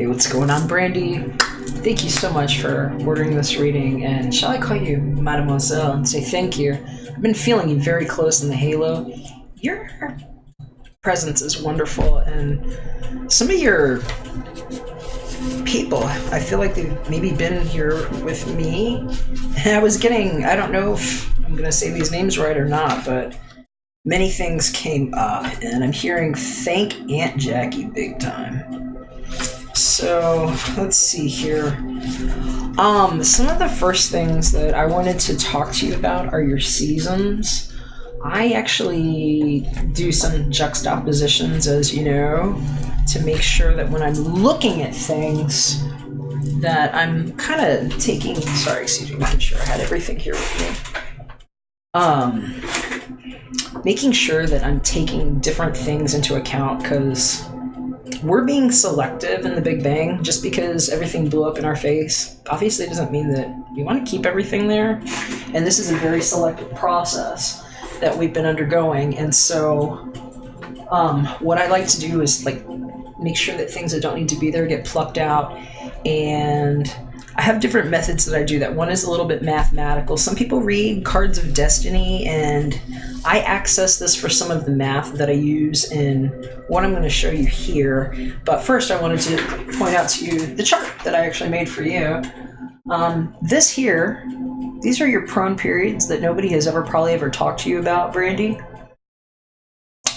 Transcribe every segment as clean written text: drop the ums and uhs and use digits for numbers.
Hey, what's going on, Brandy? Thank you so much for ordering this reading, and shall I call you Mademoiselle and say thank you? I've been feeling you very close in the halo. Your presence is wonderful, and some of your people, I feel like they've maybe been here with me. And I was getting, I don't know if I'm going to say these names right or not, but many things came up, and I'm hearing thank Aunt Jackie big time. So, let's see here. Some of the first things that I wanted to talk to you about are your seasons. I actually do some juxtapositions, as you know, to make sure that when I'm looking at things, that I'm kind of taking, making sure I had everything here with me. Making sure that I'm taking different things into account, because we're being selective in the Big Bang. Just because everything blew up in our face obviously doesn't mean that we want to keep everything there. And this is a very selective process that we've been undergoing. And so what I like to do is make sure that things that don't need to be there get plucked out. And I have different methods that I do that. One is a little bit mathematical. Some people read Cards of Destiny, and I access this for some of the math that I use in what I'm going to show you here. But first, I wanted to point out to you the chart that I actually made for you. This here, these are your prone periods that nobody has probably ever talked to you about, Brandy.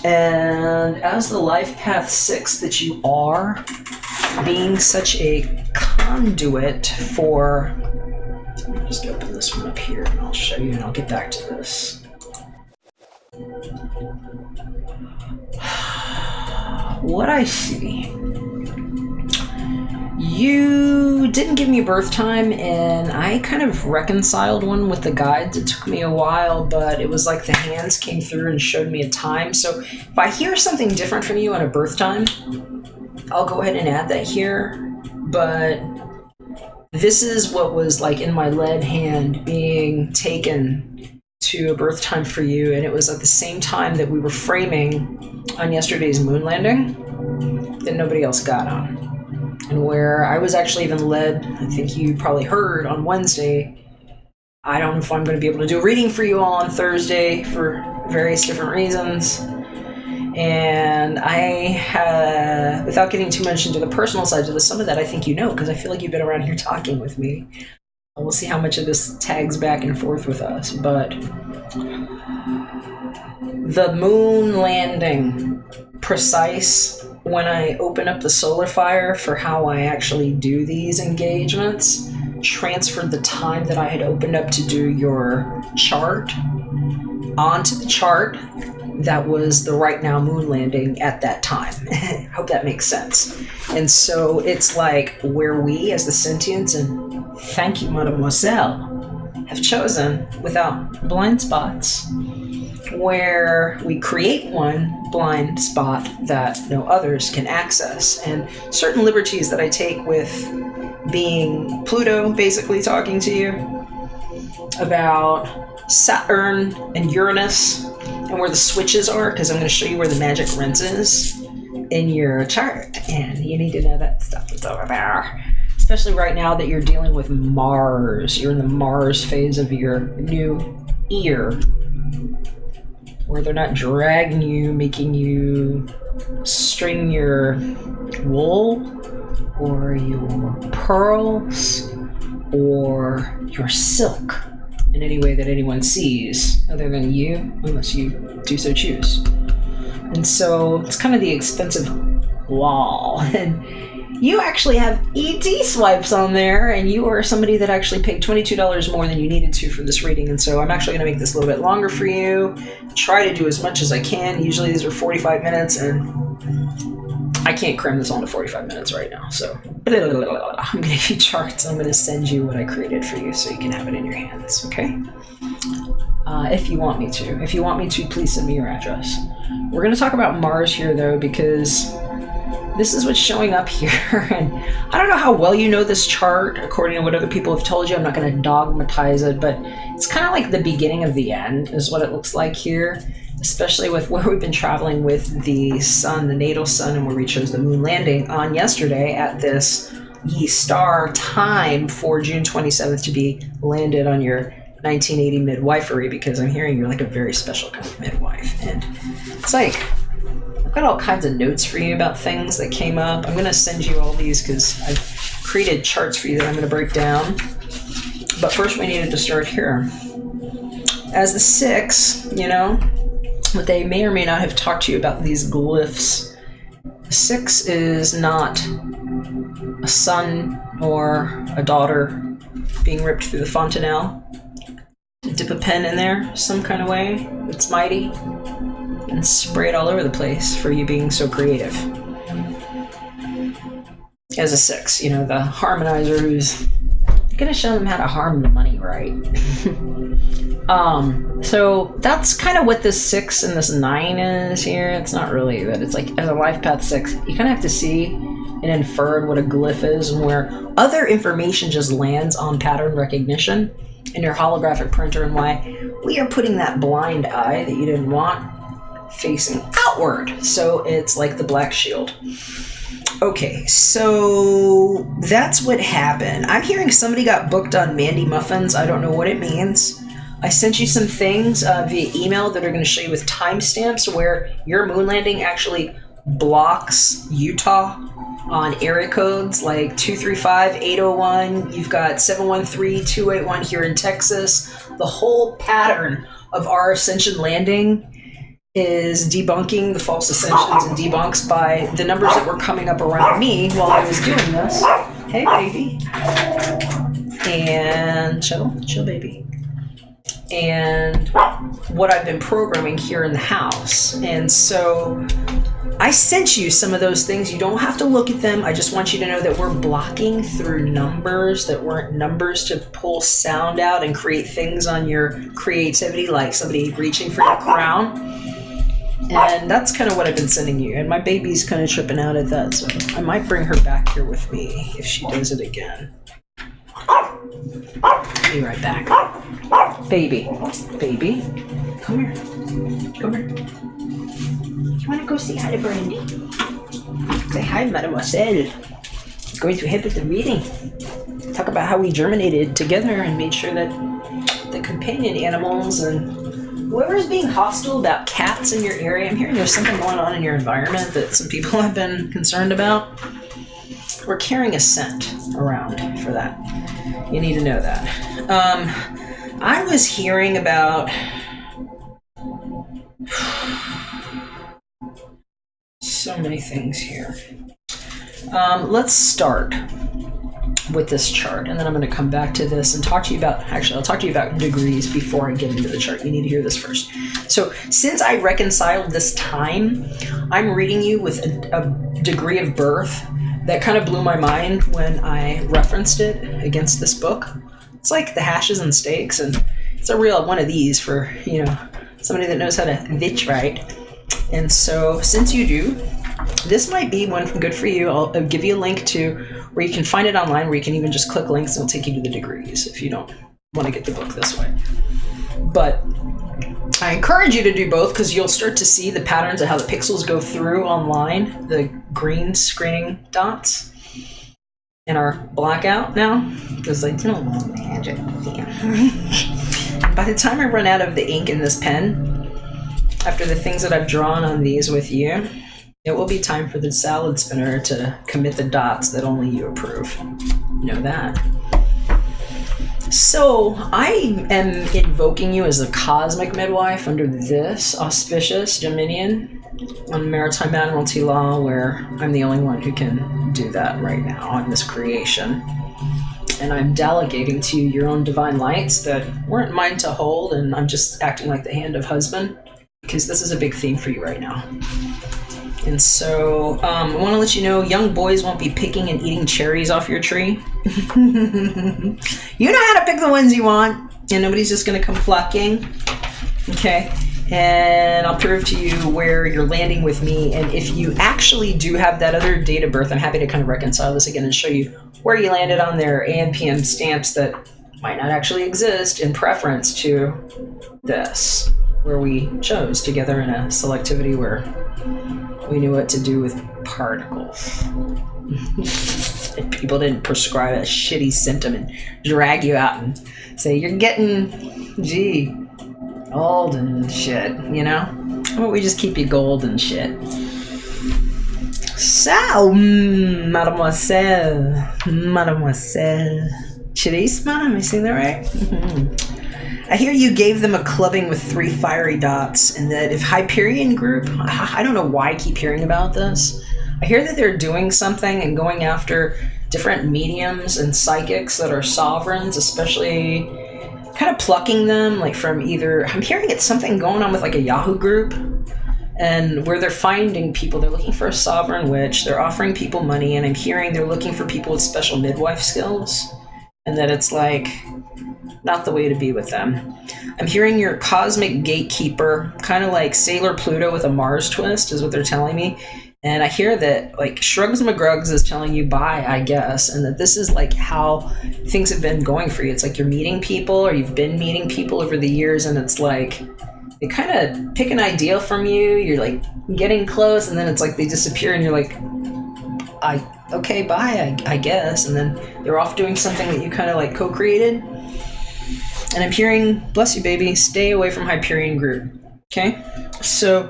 And as the life path 6 that you are, being such a conduit for, let me just open this one up here and I'll show you, and I'll get back to this. What I see, you didn't give me a birth time, and I kind of reconciled one with the guides. It took me a while, but it was like the hands came through and showed me a time. So if I hear something different from you on a birth time, I'll go ahead and add that here. But this is what was like in my lead hand being taken to a birth time for you, and it was at the same time that we were framing on yesterday's moon landing that nobody else got on. And where I was actually even led, I think you probably heard on Wednesday, I don't know if I'm going to be able to do a reading for you all on Thursday for various different reasons. And I without getting too much into the personal side of this, some of that I think you know, because I feel like you've been around here talking with me. We'll see how much of this tags back and forth with us. But the moon landing precise when I open up the solar fire for how I actually do these engagements transferred the time that I had opened up to do your chart onto the chart that was the right now moon landing at that time. Hope that makes sense. And so it's like where we as the sentients, and thank you Mademoiselle, have chosen without blind spots, where we create one blind spot that no others can access. And certain liberties that I take with being Pluto basically talking to you about Saturn and Uranus and where the switches are, because I'm going to show you where the magic rinse is in your chart, and you need to know that stuff that's over there. Especially right now that you're dealing with Mars. You're in the Mars phase of your new year, where they're not dragging you, making you string your wool or your pearls or your silk in any way that anyone sees other than you, unless you do so choose. And so it's kind of the expensive wall. And you actually have ET swipes on there, and you are somebody that actually paid $22 more than you needed to for this reading. And so I'm actually going to make this a little bit longer for you, try to do as much as I can. Usually these are 45 minutes, and I can't cram this onto 45 minutes right now. So I'm going to give you charts. I'm going to send you what I created for you so you can have it in your hands, okay? If you want me to. If you want me to, please send me your address. We're going to talk about Mars here, though, because this is what's showing up here. And I don't know how well you know this chart, according to what other people have told you. I'm not going to dogmatize it, but it's kind of like the beginning of the end is what it looks like here. especially with where we've been traveling with the sun, the natal sun, and where we chose the moon landing on yesterday at this Ye Star time for June 27th to be landed on your 1980 midwifery, because I'm hearing you're like a very special kind of midwife. And it's like, I've got all kinds of notes for you about things that came up. I'm going to send you all these because I've created charts for you that I'm going to break down. But first we needed to start here. As the 6, you know, but they may or may not have talked to you about these glyphs. 6 is not a son or a daughter being ripped through the fontanelle. Dip a pen in there some kind of way that's mighty and spray it all over the place for you being so creative. As a 6, you know, the harmonizer who's gonna show them how to harm the money, right? So that's kind of what this 6 and this 9 is here. It's not really that. It's like, as a life path 6, you kind of have to see and infer what a glyph is, and where other information just lands on pattern recognition in your holographic printer, and why we are putting that blind eye that you didn't want facing outward. So it's like the black shield. Okay, so that's what happened. I'm hearing somebody got booked on Mandy Muffins. I don't know what it means. I sent you some things via email that are going to show you with timestamps where your moon landing actually blocks Utah on area codes like 235, 801. You've got 713, 281 here in Texas. The whole pattern of our ascension landing is debunking the false ascensions and debunks by the numbers that were coming up around me while I was doing this. Hey, baby. And chill, baby. And what I've been programming here in the house. And so I sent you some of those things. You don't have to look at them. I just want you to know that we're blocking through numbers that weren't numbers to pull sound out and create things on your creativity, like somebody reaching for your crown. And that's kind of what I've been sending you. And my baby's kind of tripping out at that, so I might bring her back here with me if she does it again. Be right back. Baby, come here. You want to go say hi to Brandy? Say hi, mademoiselle. Going to head with the reading. Talk about how we germinated together and made sure that the companion animals and whoever's being hostile about cats in your area, I'm hearing there's something going on in your environment that some people have been concerned about. We're carrying a scent around for that. You need to know that. I was hearing about so many things here. Let's start with this chart, and then I'm going to come back to this and talk to you about, actually, I'll talk to you about degrees before I get into the chart. You need to hear this first. So since I reconciled this time, I'm reading you with a degree of birth that kind of blew my mind when I referenced it against this book. It's like the hashes and steaks, and it's a real one of these for, you know, somebody that knows how to vitch right. And so since you do, this might be one good for you. I'll give you a link to where you can find it online, where you can even just click links and it'll take you to the degrees if you don't want to get the book this way. But I encourage you to do both, because you'll start to see the patterns of how the pixels go through online, the green screening dots in our blackout now, because I don't know magic. Yeah. By the time I run out of the ink in this pen, after the things that I've drawn on these with you, it will be time for the salad spinner to commit the dots that only you approve. You know that. So I am invoking you as a cosmic midwife under this auspicious dominion on maritime admiralty law, where I'm the only one who can do that right now in this creation. And I'm delegating to you your own divine lights that weren't mine to hold, and I'm just acting like the hand of husband, because this is a big theme for you right now. And so I want to let you know, young boys won't be picking and eating cherries off your tree. You know how to pick the ones you want, and nobody's just going to come plucking. Okay? And I'll prove to you where you're landing with me. And if you actually do have that other date of birth, I'm happy to kind of reconcile this again and show you where you landed on their AM PM stamps that might not actually exist in preference to this. where we chose together in a selectivity where we knew what to do with particles. And people didn't prescribe a shitty symptom and drag you out and say, you're getting, old and shit, you know? How about we just keep you gold and shit? So, mademoiselle, Chrizma, am I saying that right? I hear you gave them a clubbing with 3 fiery dots, and that if Hyperion group, I don't know why I keep hearing about this. I hear that they're doing something and going after different mediums and psychics that are sovereigns, especially kind of plucking them, like from either, I'm hearing it's something going on with like a Yahoo group, and where they're finding people, they're looking for a sovereign witch, they're offering people money, and I'm hearing they're looking for people with special midwife skills, and that it's like not the way to be with them. I'm hearing you're a cosmic gatekeeper, kind of like Sailor Pluto with a Mars twist, is what they're telling me. And I hear that, like, Shrugs McGrugs is telling you bye, I guess, and that this is, like, how things have been going for you. It's like you're meeting people, or you've been meeting people over the years, and it's like they kind of pick an idea from you, you're, like, getting close, and then it's like they disappear, and you're like, okay, bye, I guess. And then they're off doing something that you kind of, like, co-created. And I'm hearing, bless you, baby, stay away from Hyperion group, okay? So,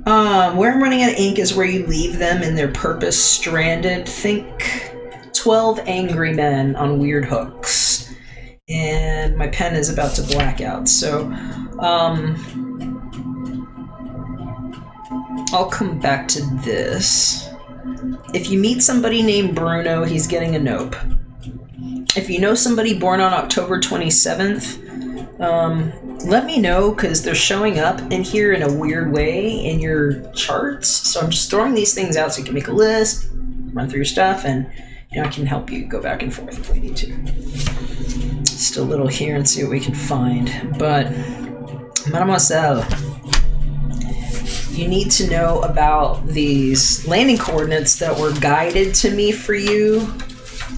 where I'm running out of ink is where you leave them in their purpose stranded. Think 12 angry men on weird hooks. And my pen is about to black out. So, I'll come back to this. If you meet somebody named Bruno, he's getting a nope. If you know somebody born on October 27th, let me know, because they're showing up in here in a weird way in your charts. So I'm just throwing these things out so you can make a list, run through your stuff, and I can help you go back and forth if we need to. Still a little here and see what we can find. But, mademoiselle, you need to know about these landing coordinates that were guided to me for you.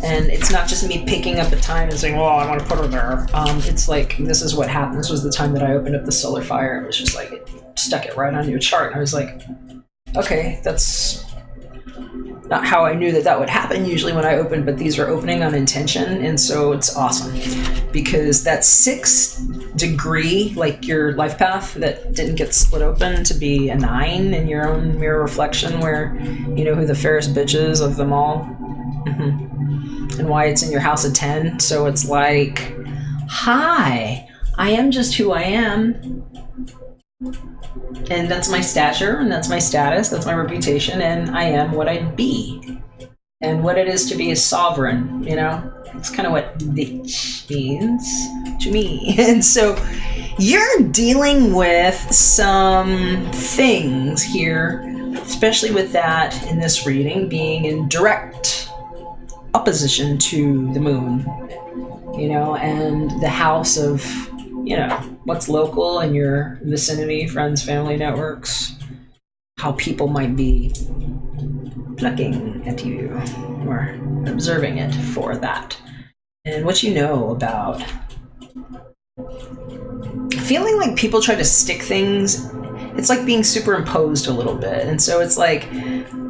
And it's not just me picking up a time and saying, oh, I want to put her there. It's like, this is what happened. This was the time that I opened up the solar fire. It was just like, it stuck it right on your chart. And I was like, okay, that's not how I knew that would happen usually when I open, but these are opening on intention. And so it's awesome because that 6th degree, like your life path that didn't get split open to be a 9 in your own mirror reflection, where you know who the fairest bitch is of them all. And why it's in your house of 10. So it's like, hi, I am just who I am. And that's my stature, and that's my status, that's my reputation, and I am what I'd be. And what it is to be a sovereign, you know? It's kind of what bitch means to me. And so you're dealing with some things here, especially with that in this reading being in direct opposition to the moon, you know, and the house of, you know, what's local in your vicinity, friends, family networks, how people might be plucking at you or observing it for that, and what you know about feeling like people try to stick things. It's like being superimposed a little bit, and so it's like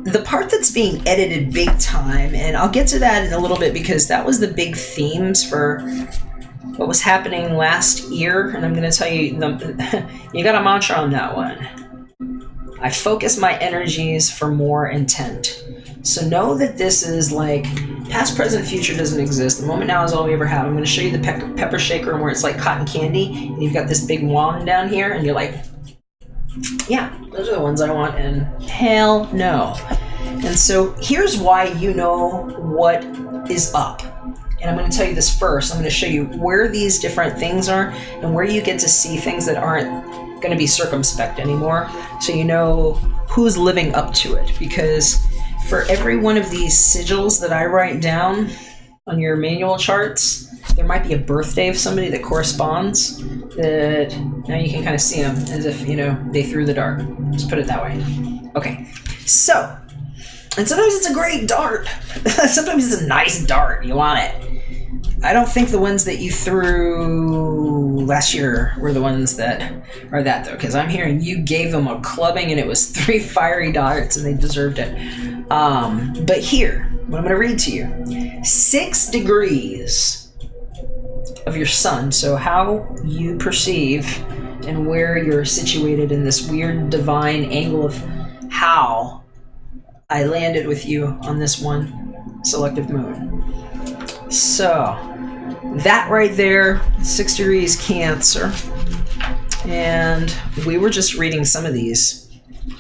the part that's being edited big time, and I'll get to that in a little bit because that was the big themes for what was happening last year, and I'm going to tell you, you got a mantra on that one. I focus my energies for more intent. So know that this is like past, present, future doesn't exist. The moment now is all we ever have. I'm going to show you the pepper shaker and where it's like cotton candy, and you've got this big wand down here, and you're like, yeah, those are the ones I want, and hell no. And so here's why you know what is up. And I'm going to tell you this first. I'm going to show you where these different things are and where you get to see things that aren't going to be circumspect anymore, so you know who's living up to it. Because for every one of these sigils that I write down on your manual charts, there might be a birthday of somebody that corresponds, that now you can kind of see them as if, you know, they threw the dart. Just put it that way. Okay, so, and sometimes it's a great dart. Sometimes it's a nice dart. You want it. I don't think the ones that you threw last year were the ones that are that, though, because I'm hearing you gave them a clubbing and it was 3 fiery darts and they deserved it. But here, what I'm going to read to you, 6 degrees of your sun, so how you perceive and where you're situated in this weird divine angle of how I landed with you on this one selective moon. So, that right there, 6 degrees Cancer. And we were just reading some of these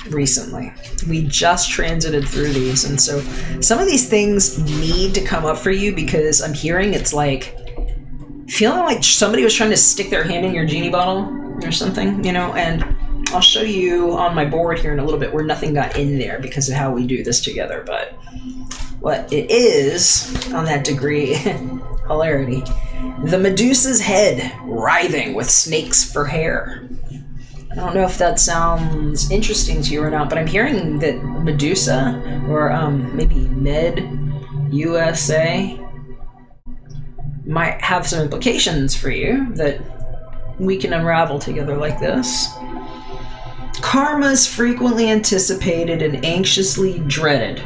recently. We just transited through these. And so some of these things need to come up for you because I'm hearing it's like feeling like somebody was trying to stick their hand in your genie bottle or something, you know, and I'll show you on my board here in a little bit where nothing got in there because of how we do this together. But what it is on that degree, hilarity, the Medusa's head writhing with snakes for hair. I don't know if that sounds interesting to you or not, but I'm hearing that Medusa, or maybe Med USA, might have some implications for you that we can unravel together like this. Karma is frequently anticipated and anxiously dreaded.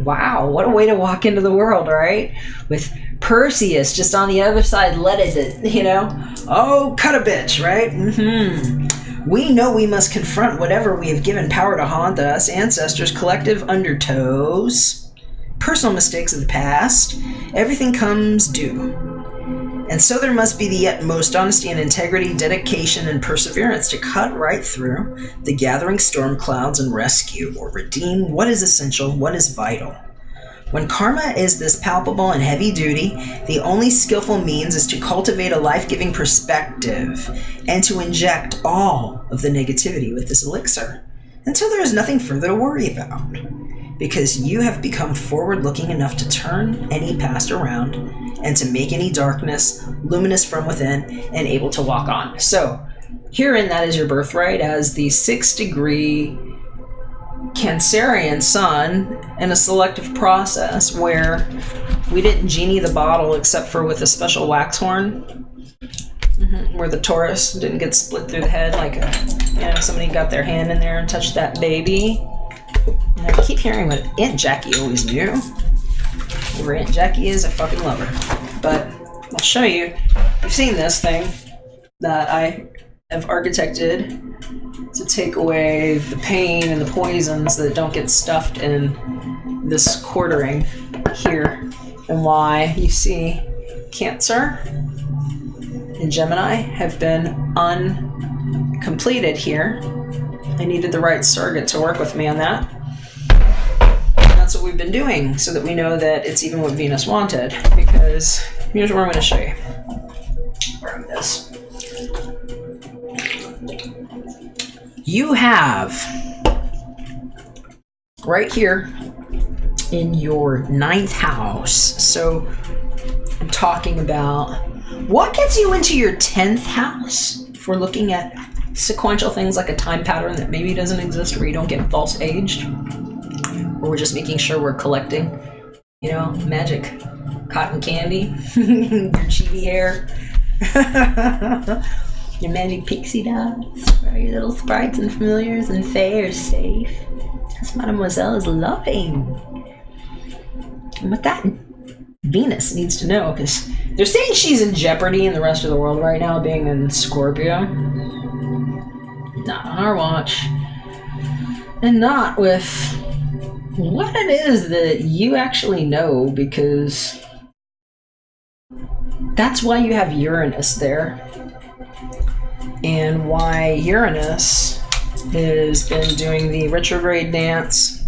Wow, what a way to walk into the world, right? With Perseus just on the other side, let it, you know? Oh, cut a bitch, right? We know we must confront whatever we have given power to haunt us, ancestors, collective undertows, personal mistakes of the past. Everything comes due. And so there must be the utmost honesty and integrity, dedication and perseverance to cut right through the gathering storm clouds and rescue or redeem what is essential, what is vital. When karma is this palpable and heavy duty, the only skillful means is to cultivate a life-giving perspective and to inject all of the negativity with this elixir until there is nothing further to worry about. Because you have become forward-looking enough to turn any past around and to make any darkness luminous from within and able to walk on. So, herein that is your birthright as the 6-degree Cancerian sun in a selective process where we didn't genie the bottle except for with a special wax horn, where the Taurus didn't get split through the head like somebody got their hand in there and touched that baby. And I keep hearing what Aunt Jackie always knew. Where Aunt Jackie is, I fucking love her. But I'll show you. You've seen this thing that I have architected to take away the pain and the poisons that don't get stuffed in this quartering here. And why you see Cancer and Gemini have been uncompleted here. I needed the right surrogate to work with me on that. And that's what we've been doing so that we know that it's even what Venus wanted. Because here's where I'm going to show you. Where this. You have right here in your 9th house. So I'm talking about what gets you into your 10th house if we're looking at sequential things like a time pattern that maybe doesn't exist where you don't get false aged, or we're just making sure we're collecting, magic cotton candy, your chibi hair, your magic pixie dust, where your little sprites and familiars and fae are safe, as Mademoiselle is loving. And what that Venus needs to know, because they're saying she's in jeopardy in the rest of the world right now, being in Scorpio. Not on our watch. And not with what it is that you actually know, because that's why you have Uranus there. And why Uranus has been doing the retrograde dance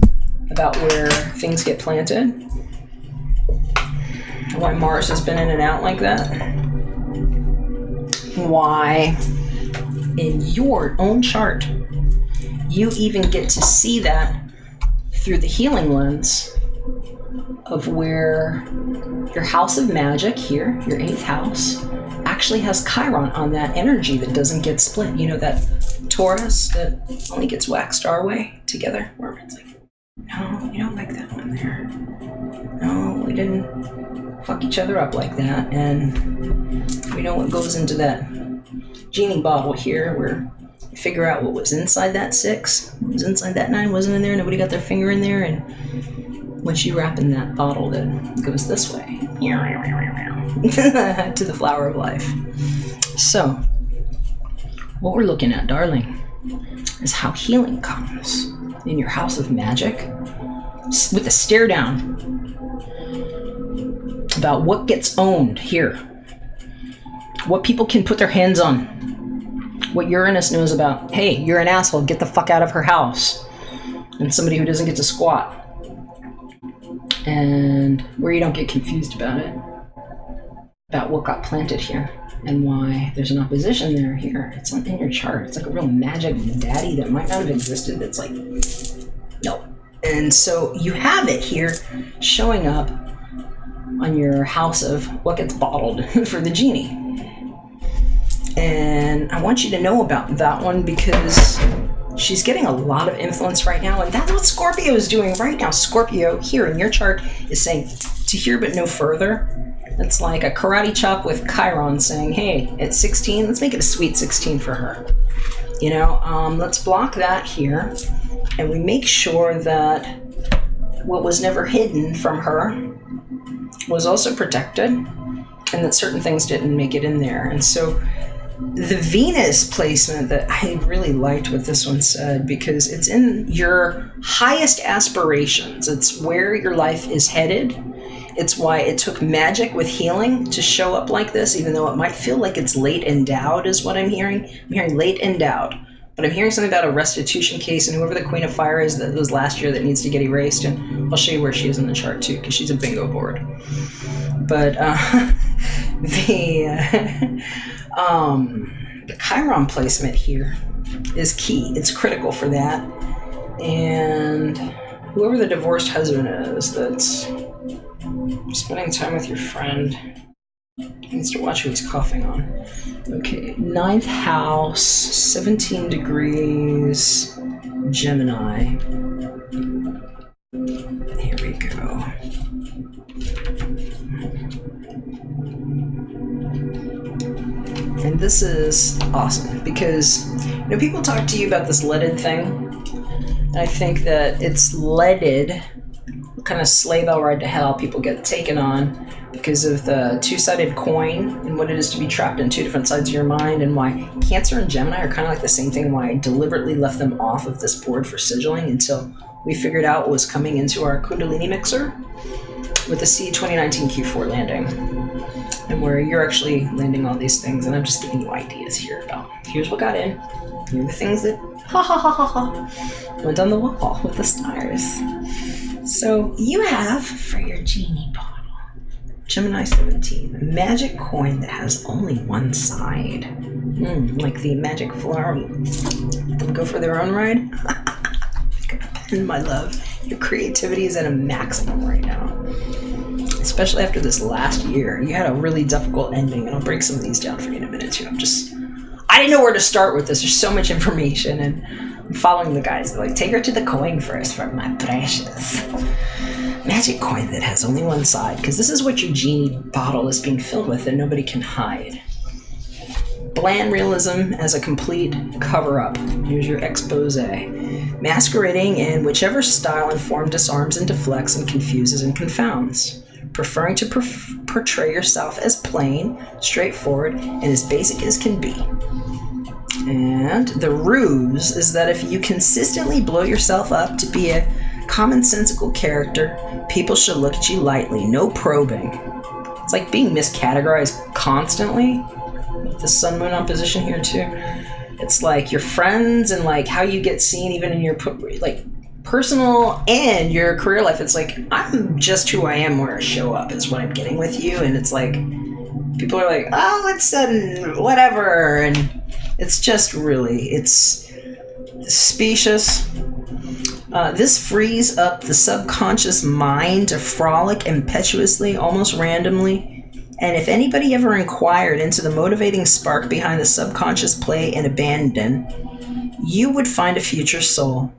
about where things get planted. Why Mars has been in and out like that. Why in your own chart you even get to see that through the healing lens of where your house of magic here, your 8th house, actually has Chiron on that energy that doesn't get split. You know, that Taurus that only gets waxed our way together, where it's like, no, you don't like that one there. No, we didn't fuck each other up like that. And we know what goes into that genie bottle here, where you figure out what was inside that 6, what was inside that 9, wasn't in there, nobody got their finger in there, and once you wrap in that bottle that goes this way to the flower of life. So, what we're looking at, darling, is how healing comes in your house of magic with a stare down about what gets owned here, what people can put their hands on, what Uranus knows about. Hey, you're an asshole, get the fuck out of her house. And somebody who doesn't get to squat. And where you don't get confused about it, about what got planted here and why there's an opposition there here. It's not in your chart. It's like a real magic daddy that might not have existed. It's like, no. And so you have it here showing up on your house of what gets bottled for the genie. And I want you to know about that one because she's getting a lot of influence right now, and that's what Scorpio is doing right now. Scorpio here in your chart is saying to here but no further. It's like a karate chop with Chiron saying, hey, at 16, let's make it a sweet 16 for her. You know, let's block that here, and we make sure that what was never hidden from her was also protected, and that certain things didn't make it in there. And so the Venus placement that I really liked what this one said, because it's in your highest aspirations. It's where your life is headed. It's why it took magic with healing to show up like this, even though it might feel like it's late endowed is what I'm hearing. I'm hearing late endowed. But I'm hearing something about a restitution case, and whoever the Queen of Fire is that was last year that needs to get erased. And I'll show you where she is in the chart too, because she's a bingo board. But the Chiron placement here is key. It's critical for that. And whoever the divorced husband is that's spending time with your friend needs to watch who he's coughing on. Okay, 9th house, 17 degrees, Gemini. Here we go. And this is awesome because, you know, people talk to you about this leaded thing, and I think that it's leaded, kind of sleigh bell ride to hell people get taken on because of the two-sided coin and what it is to be trapped in two different sides of your mind, and why Cancer and Gemini are kind of like the same thing, why I deliberately left them off of this board for sigilling until we figured out what was coming into our Kundalini mixer with the C2019 Q4 landing, and where you're actually landing all these things, and I'm just giving you ideas here about here's what got in, here are the things that went on the wall with the stars. So you have for your genie bottle, Gemini 17, a magic coin that has only one side. Like the magic flower. Them go for their own ride. And my love, your creativity is at a maximum right now. Especially after this last year. You had a really difficult ending, and I'll break some of these down for you in a minute too. I didn't know where to start with this. There's so much information, and I'm following the guys. They're like, take her to the coin first for my precious magic coin that has only one side, because this is what your genie bottle is being filled with and nobody can hide. Bland realism as a complete cover-up. Here's your expose. Masquerading in whichever style and form disarms and deflects and confuses and confounds. Preferring to portray yourself as plain, straightforward, and as basic as can be. And the ruse is that if you consistently blow yourself up to be a commonsensical character, people should look at you lightly. No probing. It's like being miscategorized constantly. With the sun moon opposition here too. It's like your friends and like how you get seen even in your like personal and your career life. It's like, I'm just who I am where I show up. It's what I'm getting with you. And it's like, people are like, oh, it's whatever. And it's just really, it's specious. This frees up the subconscious mind to frolic impetuously, almost randomly. And if anybody ever inquired into the motivating spark behind the subconscious play and abandon, you would find a future soul,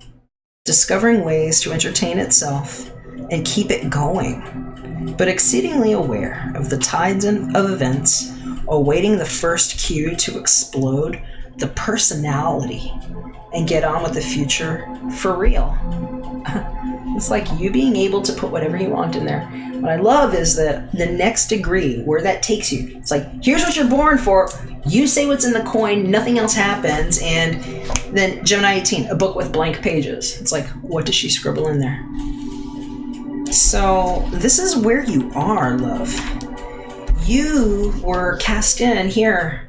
discovering ways to entertain itself and keep it going, but exceedingly aware of the tides of events, awaiting the first cue to explode the personality and get on with the future for real. It's like you being able to put whatever you want in there. What I love is that the next degree, where that takes you, it's like, here's what you're born for. You say what's in the coin, nothing else happens. And then Gemini 18, a book with blank pages. It's like, what does she scribble in there? So this is where you are, love. You were cast in here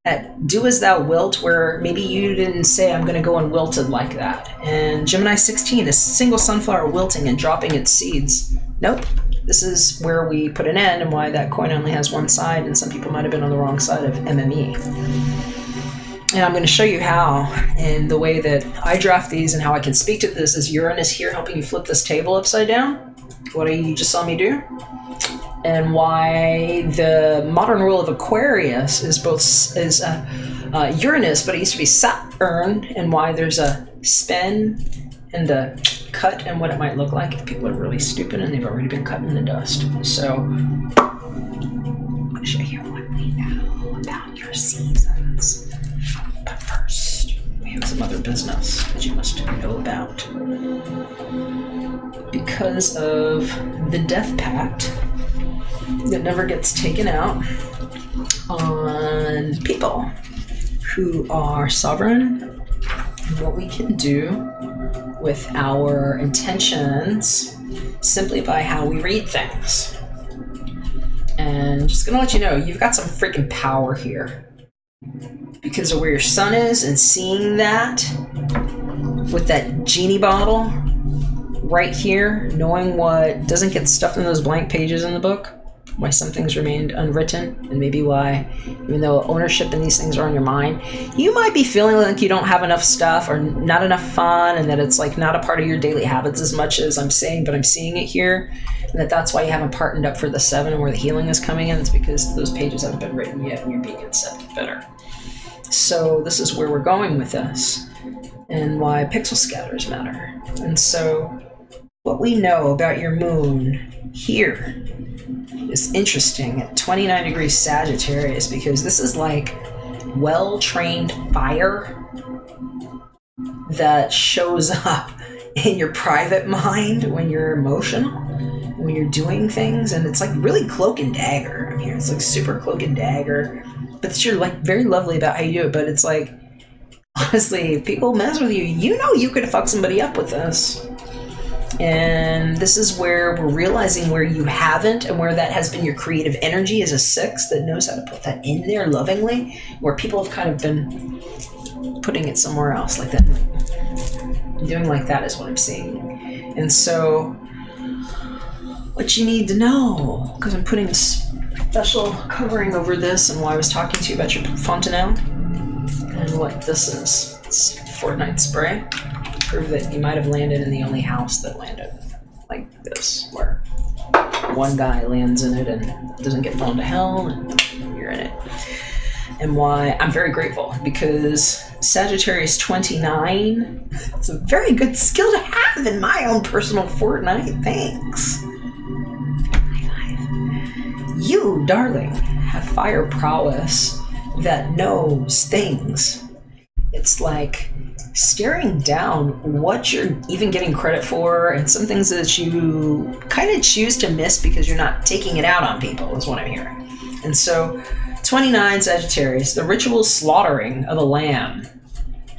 at do as thou wilt, where maybe you didn't say, I'm going to go and wilt it like that. And Gemini 16 is single sunflower wilting and dropping its seeds. Nope. This is where we put an end, and why that coin only has one side, and some people might have been on the wrong side of MME. And I'm going to show you how, and the way that I draft these and how I can speak to this is Uranus here helping you flip this table upside down. What you just saw me do. And why the modern rule of Aquarius is Uranus, but it used to be Saturn, and why there's a spin and a cut and what it might look like if people are really stupid and they've already been cut in the dust. So I'm going to show you what we know about your seasons. But first, we have some other business that you must know about. Because of the death pact that never gets taken out on people who are sovereign, and what we can do with our intentions simply by how we read things. And just gonna let you know, you've got some freaking power here because of where your sun is, and seeing that with that genie bottle right here, knowing what doesn't get stuffed in those blank pages in the book, why some things remained unwritten, and maybe why, even though ownership in these things are on your mind, you might be feeling like you don't have enough stuff or not enough fun, and that it's like not a part of your daily habits as much as I'm saying, but I'm seeing it here, and that's why you haven't partnered up for the 7 and where the healing is coming in. It's because those pages haven't been written yet and you're being accepted better. So this is where we're going with this, and why pixel scatters matter. And so what we know about your moon here is interesting at 29 degrees Sagittarius, because this is like well-trained fire that shows up in your private mind when you're emotional, when you're doing things, and it's like really cloak and dagger. I mean, it's like super cloak and dagger, but you're like very lovely about how you do it. But it's like, honestly, if people mess with you, you know you could fuck somebody up with this. And this is where we're realizing where you haven't, and where that has been your creative energy as a 6 that knows how to put that in there lovingly, where people have kind of been putting it somewhere else like that. Doing like that is what I'm seeing. And so what you need to know, because I'm putting a special covering over this, and why I was talking to you about your fontanelle and what this is. It's Fortnite spray. Prove that you might have landed in the only house that landed like this, where one guy lands in it and doesn't get thrown to hell, and you're in it. And why I'm very grateful, because Sagittarius 29, it's a very good skill to have in my own personal Fortnite. Thanks. High five. You, darling, have fire prowess that knows things. It's like staring down what you're even getting credit for, and some things that you kind of choose to miss because you're not taking it out on people, is what I'm hearing. And so 29 Sagittarius, the ritual slaughtering of a lamb.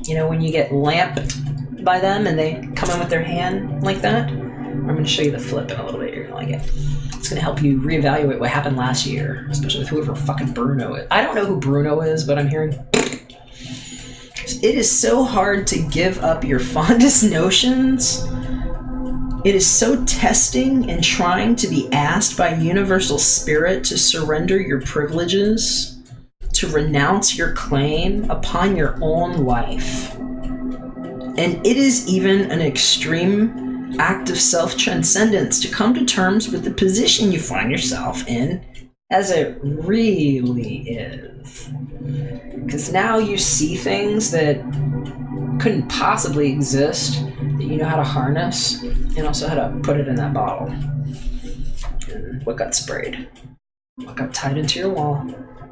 You know, when you get lamped by them and they come in with their hand like that. I'm going to show you the flip in a little bit. You're going to like it. It's going to help you reevaluate what happened last year, especially with whoever fucking Bruno is. I don't know who Bruno is, but I'm hearing it is so hard to give up your fondest notions. It is so testing and trying to be asked by universal spirit to surrender your privileges, to renounce your claim upon your own life. And it is even an extreme act of self-transcendence to come to terms with the position you find yourself in, as it really is. Because now you see things that couldn't possibly exist, that you know how to harness and also how to put it in that bottle. And what got sprayed, what got tied into your wall,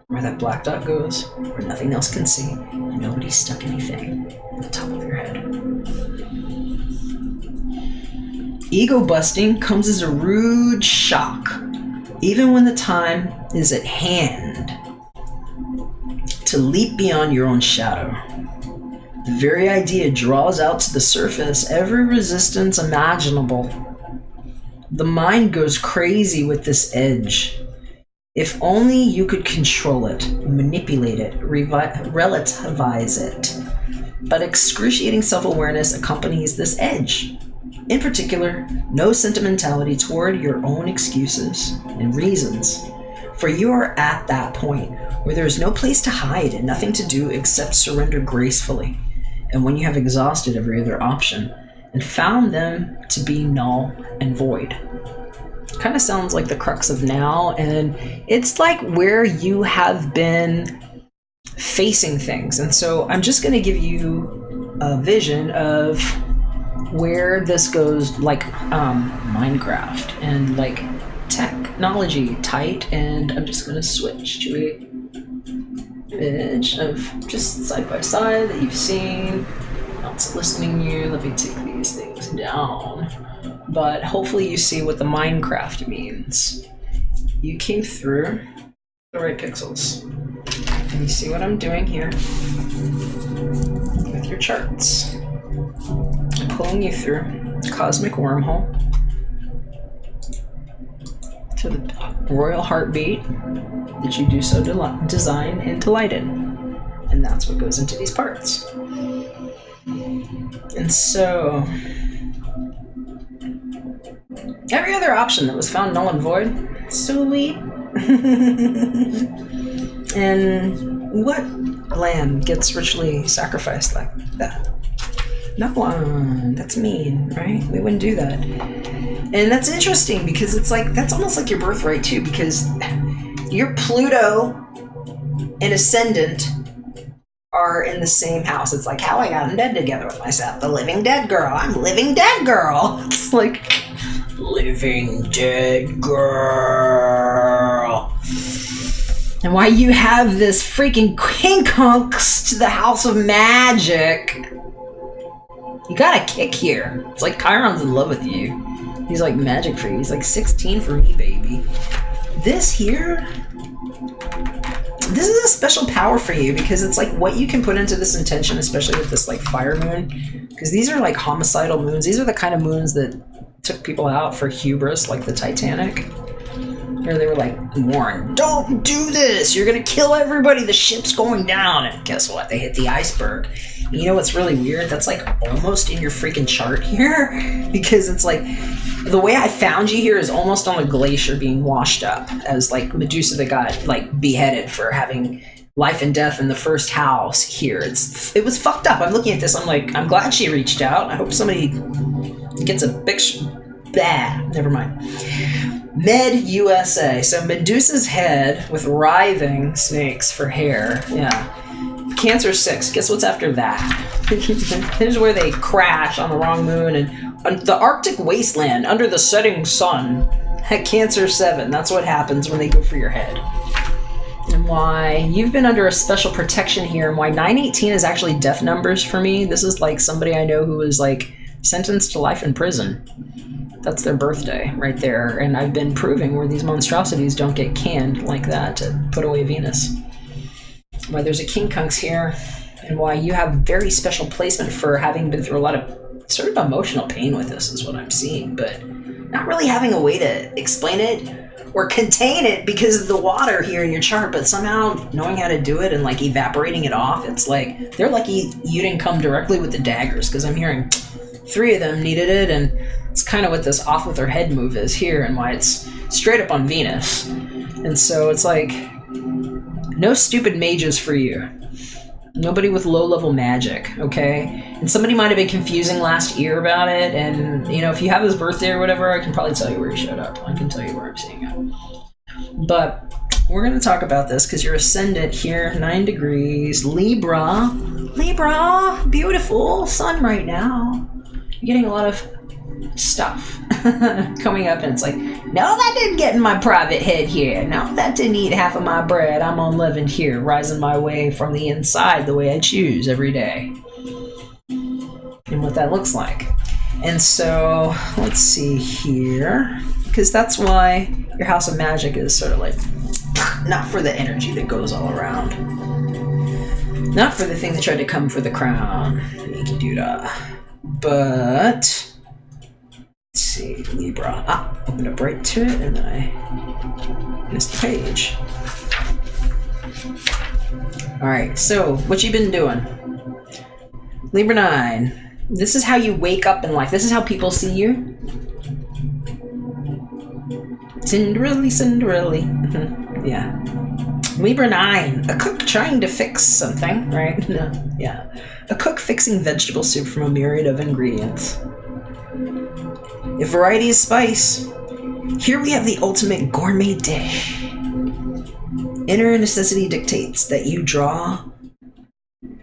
where that black dot goes, where nothing else can see, and nobody stuck anything on the top of your head. Ego busting comes as a rude shock, even when the time is at hand to leap beyond your own shadow. The very idea draws out to the surface every resistance imaginable. The mind goes crazy with this edge. If only you could control it, manipulate it, relativize it. But excruciating self-awareness accompanies this edge. In particular, no sentimentality toward your own excuses and reasons. For you are at that point where there is no place to hide and nothing to do except surrender gracefully. And when you have exhausted every other option and found them to be null and void. Kind of sounds like the crux of now, and it's like where you have been facing things. And so I'm just going to give you a vision of where this goes, like Minecraft and like technology tight. And I'm just going to switch to a image of just side by side that you've seen. Not listening to you. Let me take these things down. But hopefully you see what the Minecraft means. You came through the right pixels. And you see what I'm doing here with your charts. I'm pulling you through a cosmic wormhole to the royal heartbeat that you do so design and delight in. And that's what goes into these parts. And so every other option that was found null and void, sweet. And what lamb gets ritually sacrificed like that? No one. That's mean, right? We wouldn't do that. And that's interesting because it's like, that's almost like your birthright too, because your Pluto and Ascendant are in the same house. It's like how I got in bed together with myself. The living dead girl. I'm living dead girl. It's like living dead girl. And why you have this freaking quincunx to the house of magic. You got a kick here. It's like Chiron's in love with you. He's like magic for you. He's like 16 for me, baby. This here, this is a special power for you because it's like what you can put into this intention, especially with this like fire moon. Because these are like homicidal moons. These are the kind of moons that took people out for hubris, like the Titanic. Where they were like, Warren, don't do this. You're going to kill everybody. The ship's going down. And guess what? They hit the iceberg. And you know what's really weird? That's like almost in your freaking chart here. Because it's like, the way I found you here is almost on a glacier being washed up. As like Medusa that got like beheaded for having life and death in the first house here. It was fucked up. I'm looking at this. I'm like, I'm glad she reached out. I hope somebody gets a picture. Bah, never mind. Med USA. So Medusa's head with writhing snakes for hair. Yeah. Cancer 6. Guess what's after that? Here's where they crash on the wrong moon and on the Arctic wasteland under the setting sun at Cancer 7. That's what happens when they go for your head. And why you've been under a special protection here, and why 918 is actually death numbers for me. This is like somebody I know who was like sentenced to life in prison. That's their birthday right there. And I've been proving where these monstrosities don't get canned like that to put away Venus. Why there's a quincunx here, and why you have very special placement for having been through a lot of sort of emotional pain with this is what I'm seeing, but not really having a way to explain it or contain it because of the water here in your chart, but somehow knowing how to do it and like evaporating it off. It's like, they're lucky you didn't come directly with the daggers, because I'm hearing 3 of them needed it, and it's kind of what this off with her head move is here, and why it's straight up on Venus. And so it's like, no stupid mages for you. Nobody with low-level magic, okay? And somebody might have been confusing last year about it, and, you know, if you have his birthday or whatever, I can probably tell you where he showed up. I can tell you where I'm seeing him. But we're going to talk about this because your ascendant here, 9 degrees, Libra. Libra, beautiful sun right now. You're getting a lot of stuff coming up, and it's like, no, that didn't get in my private head here. No, that didn't eat half of my bread. I'm on living here, rising my way from the inside the way I choose every day. And what that looks like. And so, let's see here. Because that's why your House of Magic is sort of like, not for the energy that goes all around. Not for the thing that tried to come for the crown. Yankee Doodah. But, let's see, Libra. Open up right to it, and then I missed the page. Alright, so, what you been doing? Libra 9. This is how you wake up in life. This is how people see you. Cinderella, Cinderella. Yeah. Libra 9. A cook trying to fix something, right? No. Yeah. A cook fixing vegetable soup from a myriad of ingredients. If variety is spice, here we have the ultimate gourmet dish. Inner necessity dictates that you draw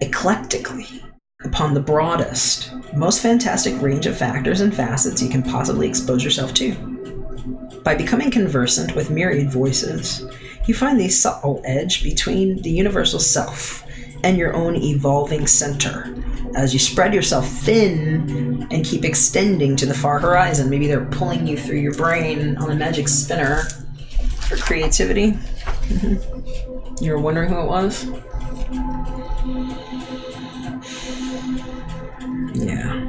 eclectically upon the broadest, most fantastic range of factors and facets you can possibly expose yourself to. By becoming conversant with myriad voices, you find the subtle edge between the universal self and your own evolving center. As you spread yourself thin and keep extending to the far horizon, maybe they're pulling you through your brain on a magic spinner for creativity. You were wondering who it was? Yeah.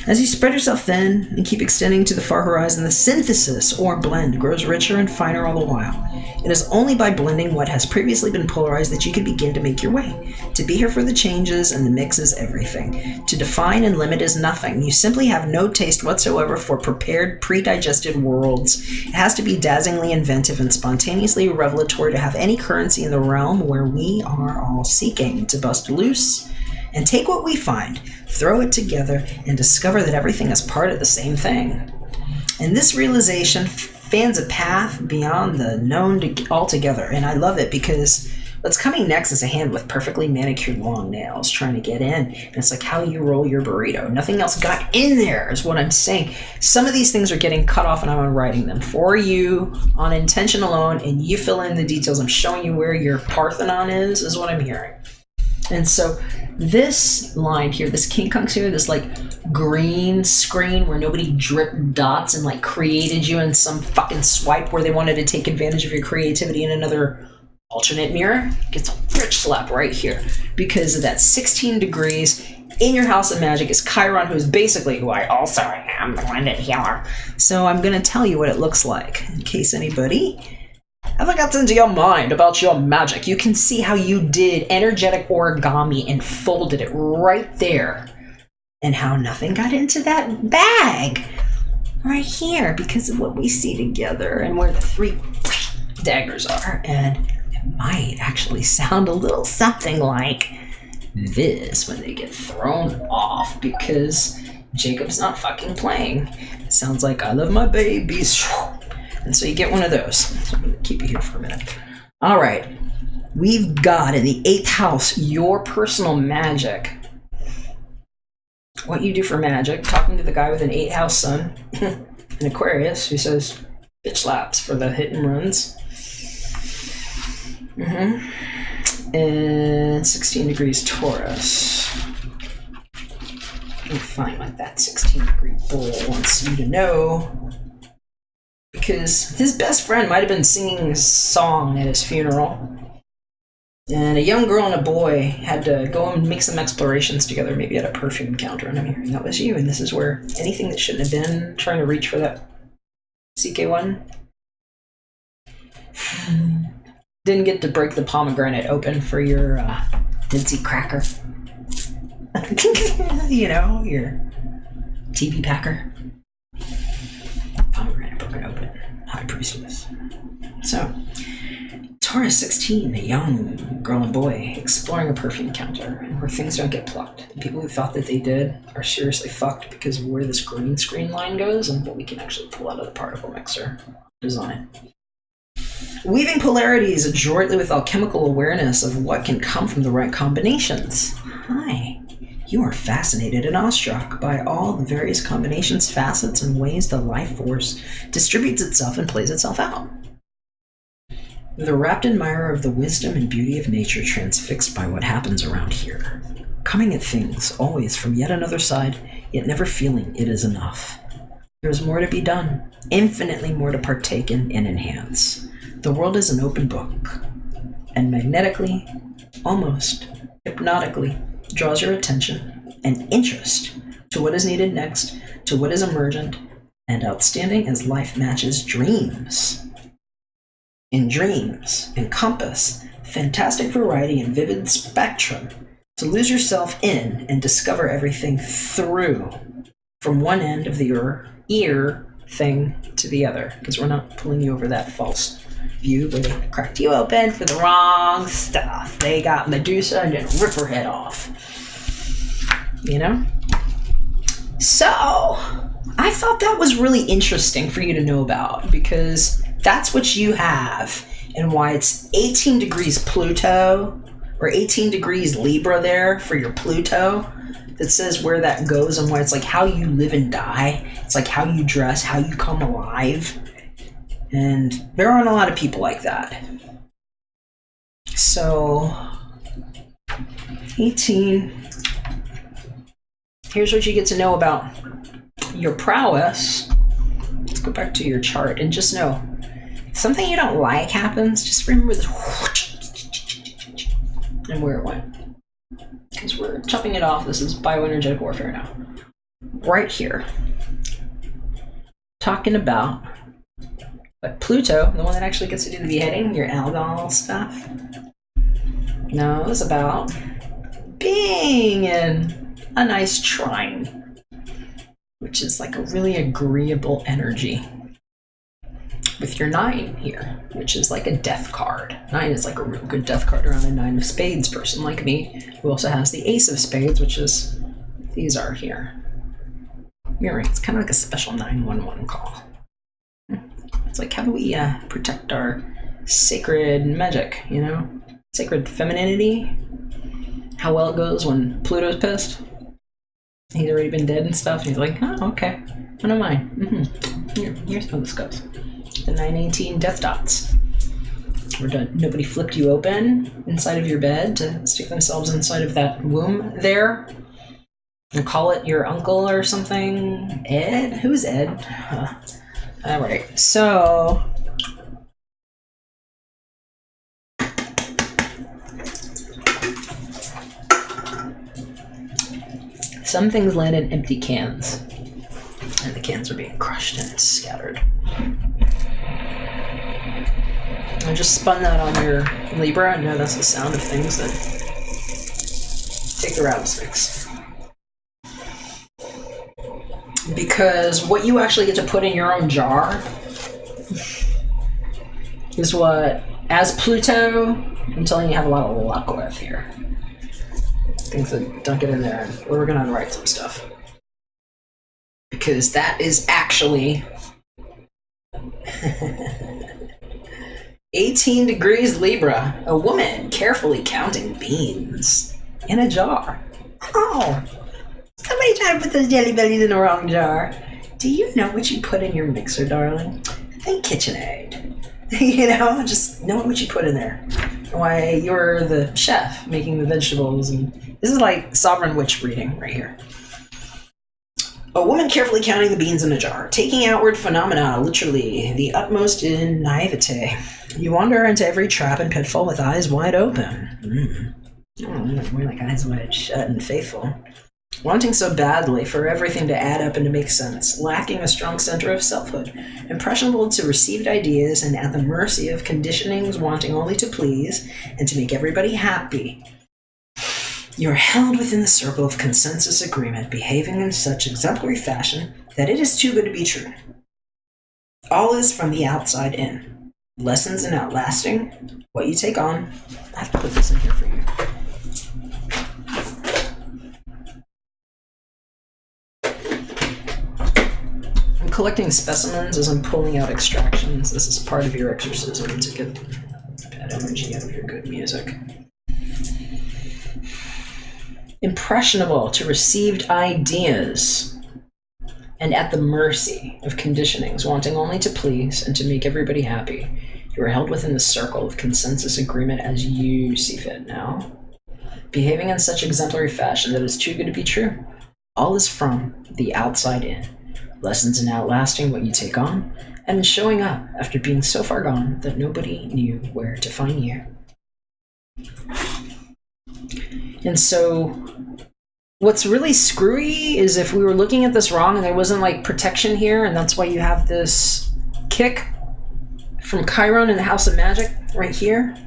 As you spread yourself thin and keep extending to the far horizon, the synthesis or blend grows richer and finer all the while. It is only by blending what has previously been polarized that you can begin to make your way. To be here for the changes and the mix is everything. To define and limit is nothing. You simply have no taste whatsoever for prepared, pre-digested worlds. It has to be dazzlingly inventive and spontaneously revelatory to have any currency in the realm where we are all seeking to bust loose and take what we find, throw it together, and discover that everything is part of the same thing. And this realization fans a path beyond the known altogether, and I love it because what's coming next is a hand with perfectly manicured long nails trying to get in, and it's like how you roll your burrito. Nothing else got in there is what I'm saying. Some of these things are getting cut off, and I'm writing them for you on intention alone, and you fill in the details. I'm showing you where your Parthenon is what I'm hearing. And so this line here, this King Kunks here, this like green screen where nobody dripped dots and like created you in some fucking swipe where they wanted to take advantage of your creativity in another alternate mirror, gets a rich slap right here because of that 16 degrees in your House of Magic is Chiron, who's basically who I also am, the blended healer. So I'm going to tell you what it looks like in case anybody ever got into your mind about your magic. You can see how you did energetic origami and folded it right there. And how nothing got into that bag right here because of what we see together and where the 3 daggers are. And it might actually sound a little something like this when they get thrown off because Jacob's not fucking playing. It sounds like I love my babies. And so you get one of those. So I'm going to keep you here for a minute. All right. We've got in the 8th house your personal magic. What you do for magic. Talking to the guy with an 8th house sun. An Aquarius who says bitch slaps for the hit and runs. And 16 degrees Taurus. You'll find what that 16 degree bull wants you to know. Because his best friend might have been singing a song at his funeral. And a young girl and a boy had to go and make some explorations together, maybe at a perfume counter, and I'm hearing that was you. And this is where anything that shouldn't have been trying to reach for that CK1 didn't get to break the pomegranate open for your Dincy cracker. You know, your TV packer. Pomegranate broken open. High priestess. So, Taurus 16, a young girl and boy exploring a perfume counter where things don't get plucked. The people who thought that they did are seriously fucked because of where this green screen line goes and what we can actually pull out of the particle mixer design. Weaving polarities adroitly with alchemical awareness of what can come from the right combinations. Hi. You are fascinated and awestruck by all the various combinations, facets, and ways the life force distributes itself and plays itself out. The rapt admirer of the wisdom and beauty of nature, transfixed by what happens around here, coming at things always from yet another side, yet never feeling it is enough. There is more to be done, infinitely more to partake in and enhance. The world is an open book, and magnetically, almost hypnotically, draws your attention and interest to what is needed next, to what is emergent and outstanding as life matches dreams. In dreams encompass fantastic variety and vivid spectrum to lose yourself in and discover everything through, from one end of the ear thing to the other, because we're not pulling you over that false view where they cracked you open for the wrong stuff. They got Medusa and didn't rip her head off. You know? So, I thought that was really interesting for you to know about, because that's what you have, and why it's 18 degrees Pluto, or 18 degrees Libra there for your Pluto, that says where that goes, and why it's like how you live and die. It's like how you dress, how you come alive. And there aren't a lot of people like that. So, 18. Here's what you get to know about your prowess. Let's go back to your chart and just know, if something you don't like happens, just remember this and where it went. Because we're chopping it off. This is bioenergetic warfare now. Right here. Talking about, but Pluto, the one that actually gets to do the beheading, your algal stuff, knows about being in a nice trine, which is like a really agreeable energy. With your 9 here, which is like a death card. 9 is like a real good death card around a 9 of spades person like me, who also has the ace of spades, which is, these are here. Mirroring, it's kind of like a special 911 call. It's like, how do we protect our sacred magic, you know? Sacred femininity? How well it goes when Pluto's pissed? He's already been dead and stuff. He's like, oh, okay. I don't mind. Here's how this goes. The 918 death dots. We're done. Nobody flipped you open inside of your bed to stick themselves inside of that womb there and call it your uncle or something. Ed? Who's Ed? All right. So some things land in empty cans, and the cans are being crushed and scattered. I just spun that on your Libra, and that's the sound of things that take the rattlesnakes. Because what you actually get to put in your own jar is what, as Pluto, I'm telling you, have a lot of luck with here. Things that don't get in there, and we're going to unwrite some stuff. Because that is actually 18 degrees Libra, a woman carefully counting beans in a jar. Oh, somebody tried to put those jelly bellies in the wrong jar. Do you know what you put in your mixer, darling? Think KitchenAid. You know, just know what you put in there. Why, you're the chef making the vegetables, and this is like sovereign witch breeding right here. A woman carefully counting the beans in a jar, taking outward phenomena, literally, the utmost in naivete. You wander into every trap and pitfall with eyes wide open. More like eyes wide shut and faithful. Wanting so badly for everything to add up and to make sense, lacking a strong center of selfhood, impressionable to received ideas and at the mercy of conditionings, wanting only to please and to make everybody happy. You are held within the circle of consensus agreement, behaving in such exemplary fashion that it is too good to be true. All is from the outside in. Lessons in outlasting what you take on. I have to put this in here for you. I'm collecting specimens as I'm pulling out extractions. This is part of your exorcism to get bad energy out of your good music. impressionable to received ideas, and at the mercy of conditionings, wanting only to please and to make everybody happy. You are held within the circle of consensus agreement as you see fit now, behaving in such exemplary fashion that is too good to be true. All is from the outside in, lessons in outlasting what you take on, and in showing up after being so far gone that nobody knew where to find you. And so what's really screwy is if we were looking at this wrong and there wasn't like protection here, and that's why you have this kick from Chiron in the House of Magic right here.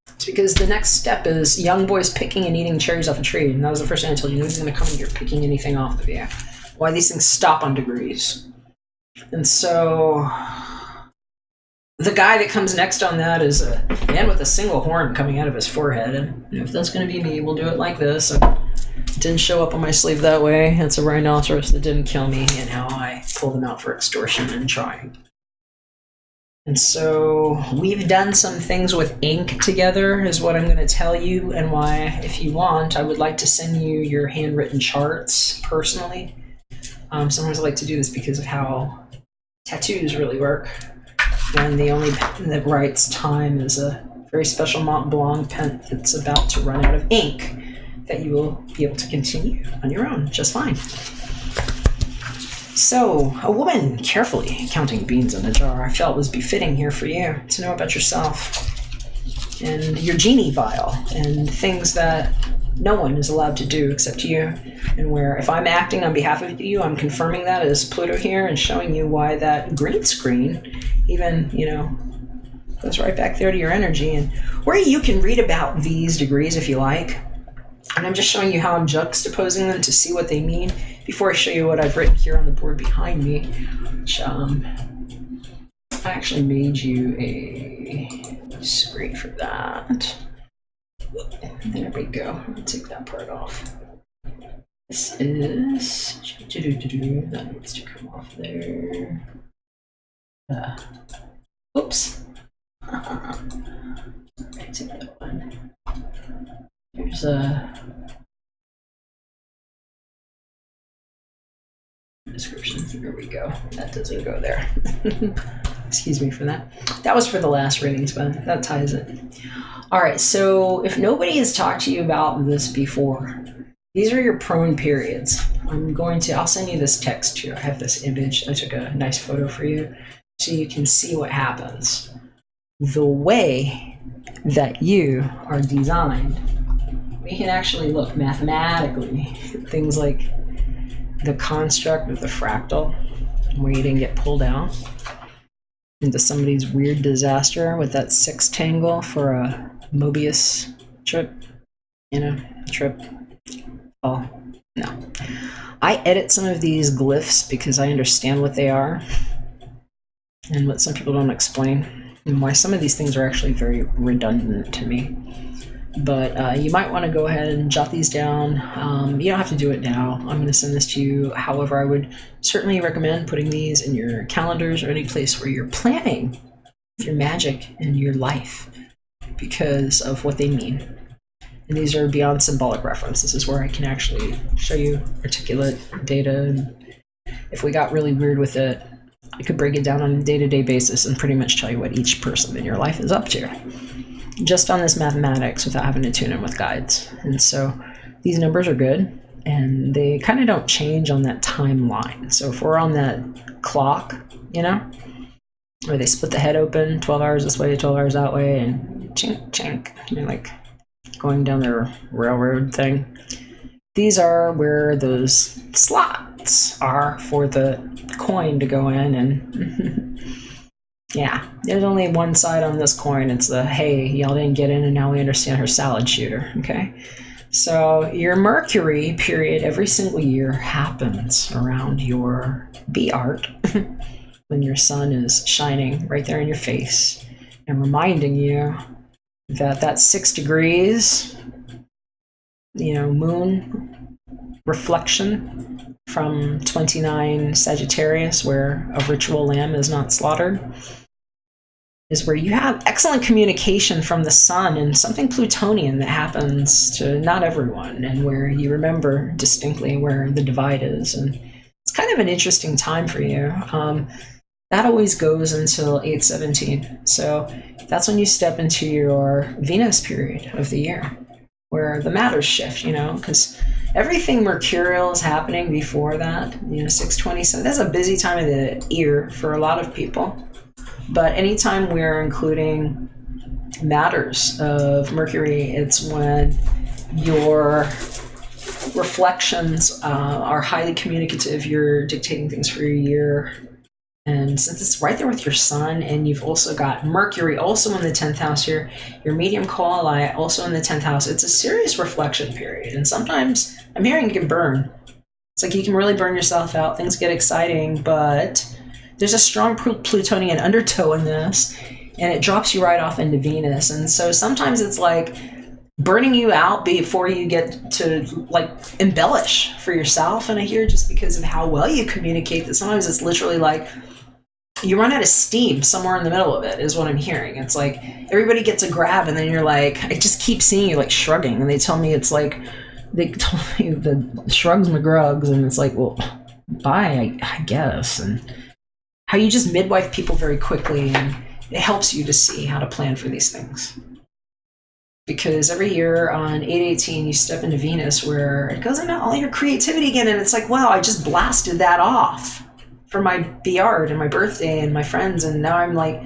It's because the next step is young boys picking and eating cherries off a tree, and that was the first thing I told you. Nobody's going to come in here picking anything off of you. Why these things stop on degrees. And so the guy that comes next on that is a man with a single horn coming out of his forehead, and if that's going to be me, we'll do it like this. It didn't show up on my sleeve that way. It's a rhinoceros that didn't kill me, and how I pulled him out for extortion and trying. And so we've done some things with ink together is what I'm going to tell you, and why, if you want, I would like to send you your handwritten charts personally. Sometimes I like to do this because of how tattoos really work. And the only pen that writes time is a very special Mont Blanc pen that's about to run out of ink that you will be able to continue on your own just fine. So, a woman carefully counting beans in a jar I felt was befitting here for you to know about yourself and your genie vial and things that no one is allowed to do except you, and where if I'm acting on behalf of you, I'm confirming that as Pluto here and showing you why that green screen even, goes right back there to your energy, and where you can read about these degrees if you like. And I'm just showing you how I'm juxtaposing them to see what they mean before I show you what I've written here on the board behind me, which I actually made you a screen for that. There we go. I'll take that part off. This is... that needs to come off there. Oops. Take that one. Here's a description. Here we go. That doesn't go there. Excuse me for that. That was for the last readings, but that ties it. All right, so if nobody has talked to you about this before, these are your prone periods. I'll send you this text here. I have this image. I took a nice photo for you so you can see what happens. The way that you are designed, we can actually look mathematically at things like the construct of the fractal, where you didn't get pulled out into somebody's weird disaster with that sextangle for a Mobius trip, trip. Oh, no. I edit some of these glyphs because I understand what they are and what some people don't explain, and why some of these things are actually very redundant to me. But you might want to go ahead and jot these down. You don't have to do it now. I'm going to send this to you. However, I would certainly recommend putting these in your calendars or any place where you're planning your magic and your life because of what they mean. And these are beyond symbolic reference. This is where I can actually show you articulate data. And if we got really weird with it, I could break it down on a day-to-day basis and pretty much tell you what each person in your life is up to, just on this mathematics without having to tune in with guides. And so these numbers are good, and they kind of don't change on that timeline. So if we're on that clock, where they split the head open, 12 hours this way, 12 hours that way, and chink, chink, like going down their railroad thing. These are where those slots are for the coin to go in, and yeah, there's only one side on this coin. It's the, hey, y'all didn't get in and now we understand her salad shooter, okay? So your Mercury period every single year happens around your B art when your sun is shining right there in your face and reminding you that that's 6 degrees, moon reflection from 29 Sagittarius, where a ritual lamb is not slaughtered. is where you have excellent communication from the sun and something Plutonian that happens to not everyone, and where you remember distinctly where the divide is. And it's kind of an interesting time for you. That always goes until 8/17. So that's when you step into your Venus period of the year, where the matters shift, because everything mercurial is happening before that, 6/27. That's a busy time of the year for a lot of people. But anytime we're including matters of Mercury, it's when your reflections are highly communicative. You're dictating things for your year. And since it's right there with your sun, and you've also got Mercury also in the 10th house here, your medium coeli also in the 10th house, it's a serious reflection period. And sometimes I'm hearing you can burn. It's like you can really burn yourself out. Things get exciting, but there's a strong Plutonian undertow in this, and it drops you right off into Venus. And so sometimes it's like burning you out before you get to like embellish for yourself. And I hear just because of how well you communicate that sometimes it's literally like you run out of steam somewhere in the middle of it, is what I'm hearing. It's like everybody gets a grab, and then you're like, I just keep seeing you like shrugging, and they tell me it's like, they told me the shrugs McGrugs, and it's like, well, bye, I guess. And how you just midwife people very quickly, and it helps you to see how to plan for these things. Because every year on 8/18, you step into Venus, where it goes into all your creativity again, and it's like, wow, I just blasted that off for my billard and my birthday and my friends, and now I'm like,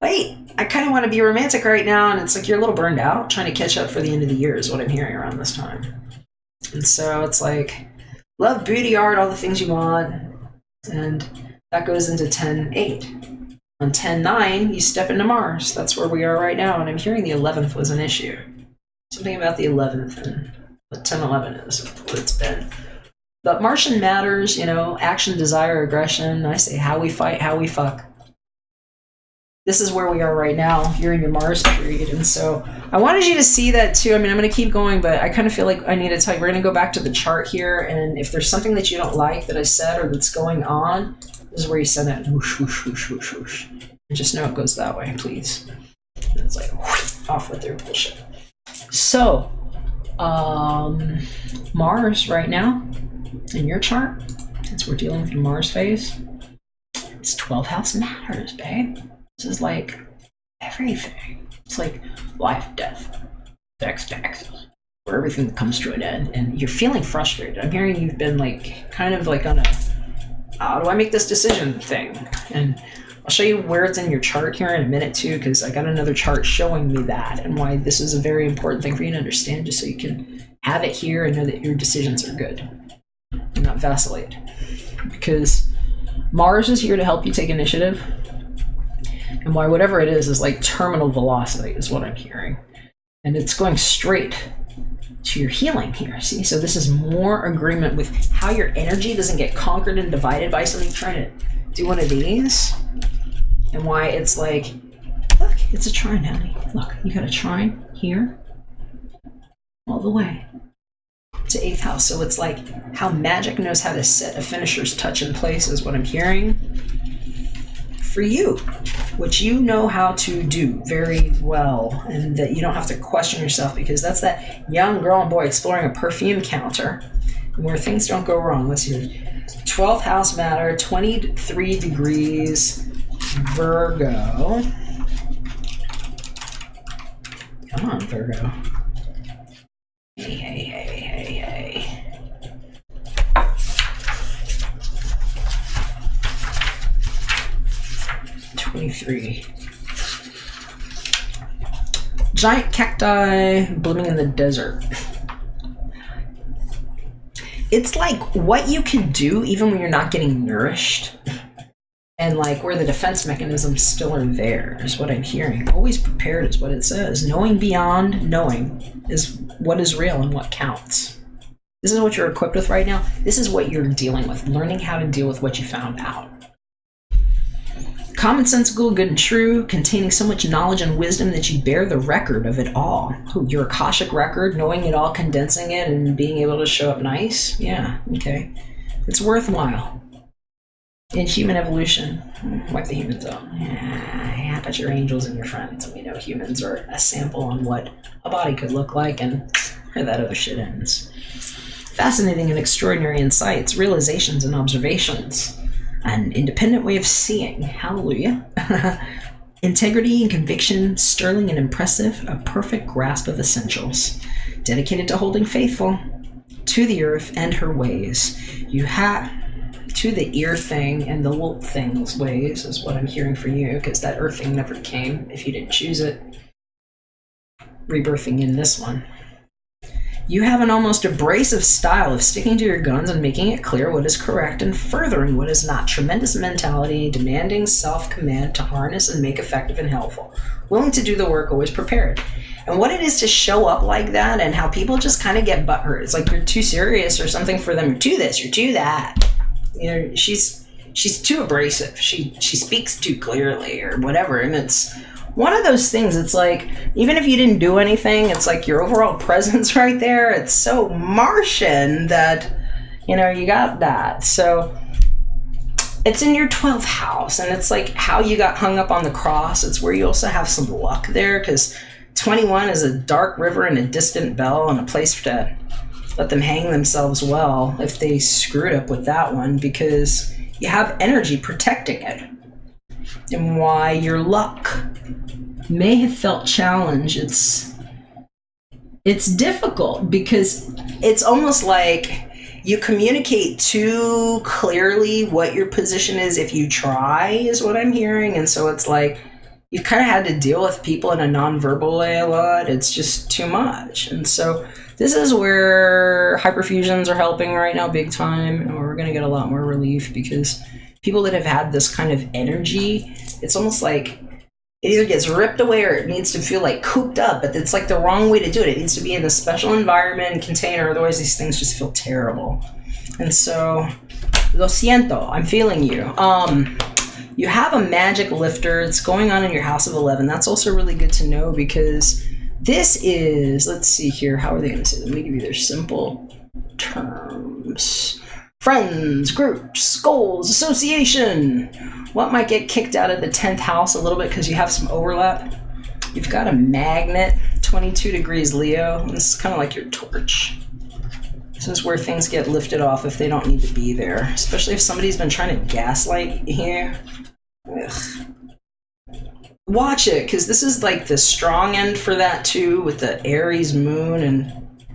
wait, I kind of want to be romantic right now, and it's like you're a little burned out, trying to catch up for the end of the year is what I'm hearing around this time. And so it's like, love, booty art, all the things you want, and that goes into 10/8. On 10/9, you step into Mars. That's where we are right now, and I'm hearing the 11th was an issue. Something about the 11th and what 10/11 is what it's been. But Martian matters, action, desire, aggression. I say how we fight, how we fuck. This is where we are right now. You're in your Mars period, and so I wanted you to see that too. I mean, I'm going to keep going, but I kind of feel like I need to tell you, we're going to go back to the chart here, and if there's something that you don't like that I said or that's going on, this is where you send it whoosh, whoosh, whoosh, whoosh, whoosh. And just know it goes that way, please. And it's like whoosh, off with their bullshit. So, Mars right now in your chart, since we're dealing with the Mars phase, it's 12th house matters, babe. This is like everything. It's like life, death, sex, taxes, where everything comes to an end, and you're feeling frustrated. I'm hearing you've been like kind of like on a how do I make this decision thing, and I'll show you where it's in your chart here in a minute too, because I got another chart showing me that and why this is a very important thing for you to understand, just so you can have it here and know that your decisions are good and not vacillate. Because Mars is here to help you take initiative, and why whatever it is like terminal velocity is what I'm hearing, and it's going straight to your healing here. See, so this is more agreement with how your energy doesn't get conquered and divided by something trying to do one of these, and why it's like, look, it's a trine, honey. Look, you got a trine here all the way to 8th house. So it's like how magic knows how to set a finisher's touch in place is what I'm hearing for you, which you know how to do very well, and that you don't have to question yourself, because that's that young girl and boy exploring a perfume counter where things don't go wrong. Let's see, 12th house matter, 23 degrees Virgo. Come on, Virgo. Hey, hey, hey, hey, hey. Giant cacti blooming in the desert. It's like what you can do even when you're not getting nourished, and like where the defense mechanisms still are there is what I'm hearing. Always prepared is what it says. Knowing beyond knowing is what is real and what counts. This is what you're equipped with right now. This is what you're dealing with, learning how to deal with what you found out. Commonsensical, good and true, containing so much knowledge and wisdom that you bear the record of it all. Ooh, your Akashic record, knowing it all, condensing it, and being able to show up nice? Yeah, okay. It's worthwhile. In human evolution, wipe the humans out. Yeah, but your angels and your friends. We know humans are a sample on what a body could look like, and where that other shit ends. Fascinating and extraordinary insights, realizations, and observations. An independent way of seeing. Hallelujah. Integrity and conviction, sterling and impressive, a perfect grasp of essentials. Dedicated to holding faithful to the earth and her ways. You have to the ear thing and the wolf thing's ways is what I'm hearing for you, because that earth thing never came if you didn't choose it. Rebirthing in this one. You have an almost abrasive style of sticking to your guns and making it clear what is correct and furthering what is not. Tremendous mentality, demanding self-command to harness and make effective and helpful. Willing to do the work, always prepared. And what it is to show up like that and how people just kind of get butthurt. It's like you're too serious or something for them. You're too this, you're too that. You know, she's too abrasive. She speaks too clearly or whatever. And it's one of those things. It's like, even if you didn't do anything, it's like your overall presence right there. It's so Martian that, you know, you got that. So it's in your 12th house, and it's like how you got hung up on the cross. It's where you also have some luck there, because 21 is a dark river and a distant bell and a place to let them hang themselves well if they screwed up with that one, because you have energy protecting it. And why your luck may have felt challenged, it's difficult because it's almost like you communicate too clearly what your position is if you try, is what I'm hearing. And so it's like you've kind of had to deal with people in a nonverbal way a lot. It's just too much. And so this is where hyperfusions are helping right now big time, and we're going to get a lot more relief, because people that have had this kind of energy, it's almost like it either gets ripped away or it needs to feel like cooped up, but it's like the wrong way to do it. It needs to be in a special environment and container, otherwise these things just feel terrible. And so, lo siento, I'm feeling you. You have a magic lifter. It's going on in your house of 11. That's also really good to know, because this is, let's see here, how are they going to say that? Let me give you their simple terms. Friends, groups, goals, association. What might get kicked out of the 10th house a little bit because you have some overlap? You've got a magnet, 22 degrees Leo. This is kind of like your torch. This is where things get lifted off if they don't need to be there, especially if somebody's been trying to gaslight you. Ugh. Watch it, because this is like the strong end for that too, with the Aries moon, and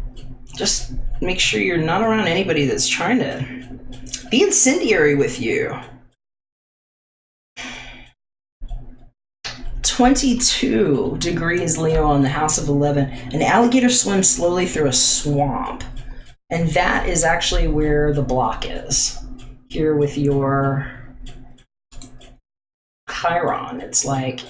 just make sure you're not around anybody that's trying to be incendiary with you. 22 degrees Leo on the house of 11. An alligator swims slowly through a swamp. And that is actually where the block is. Here with your Chiron. It's like,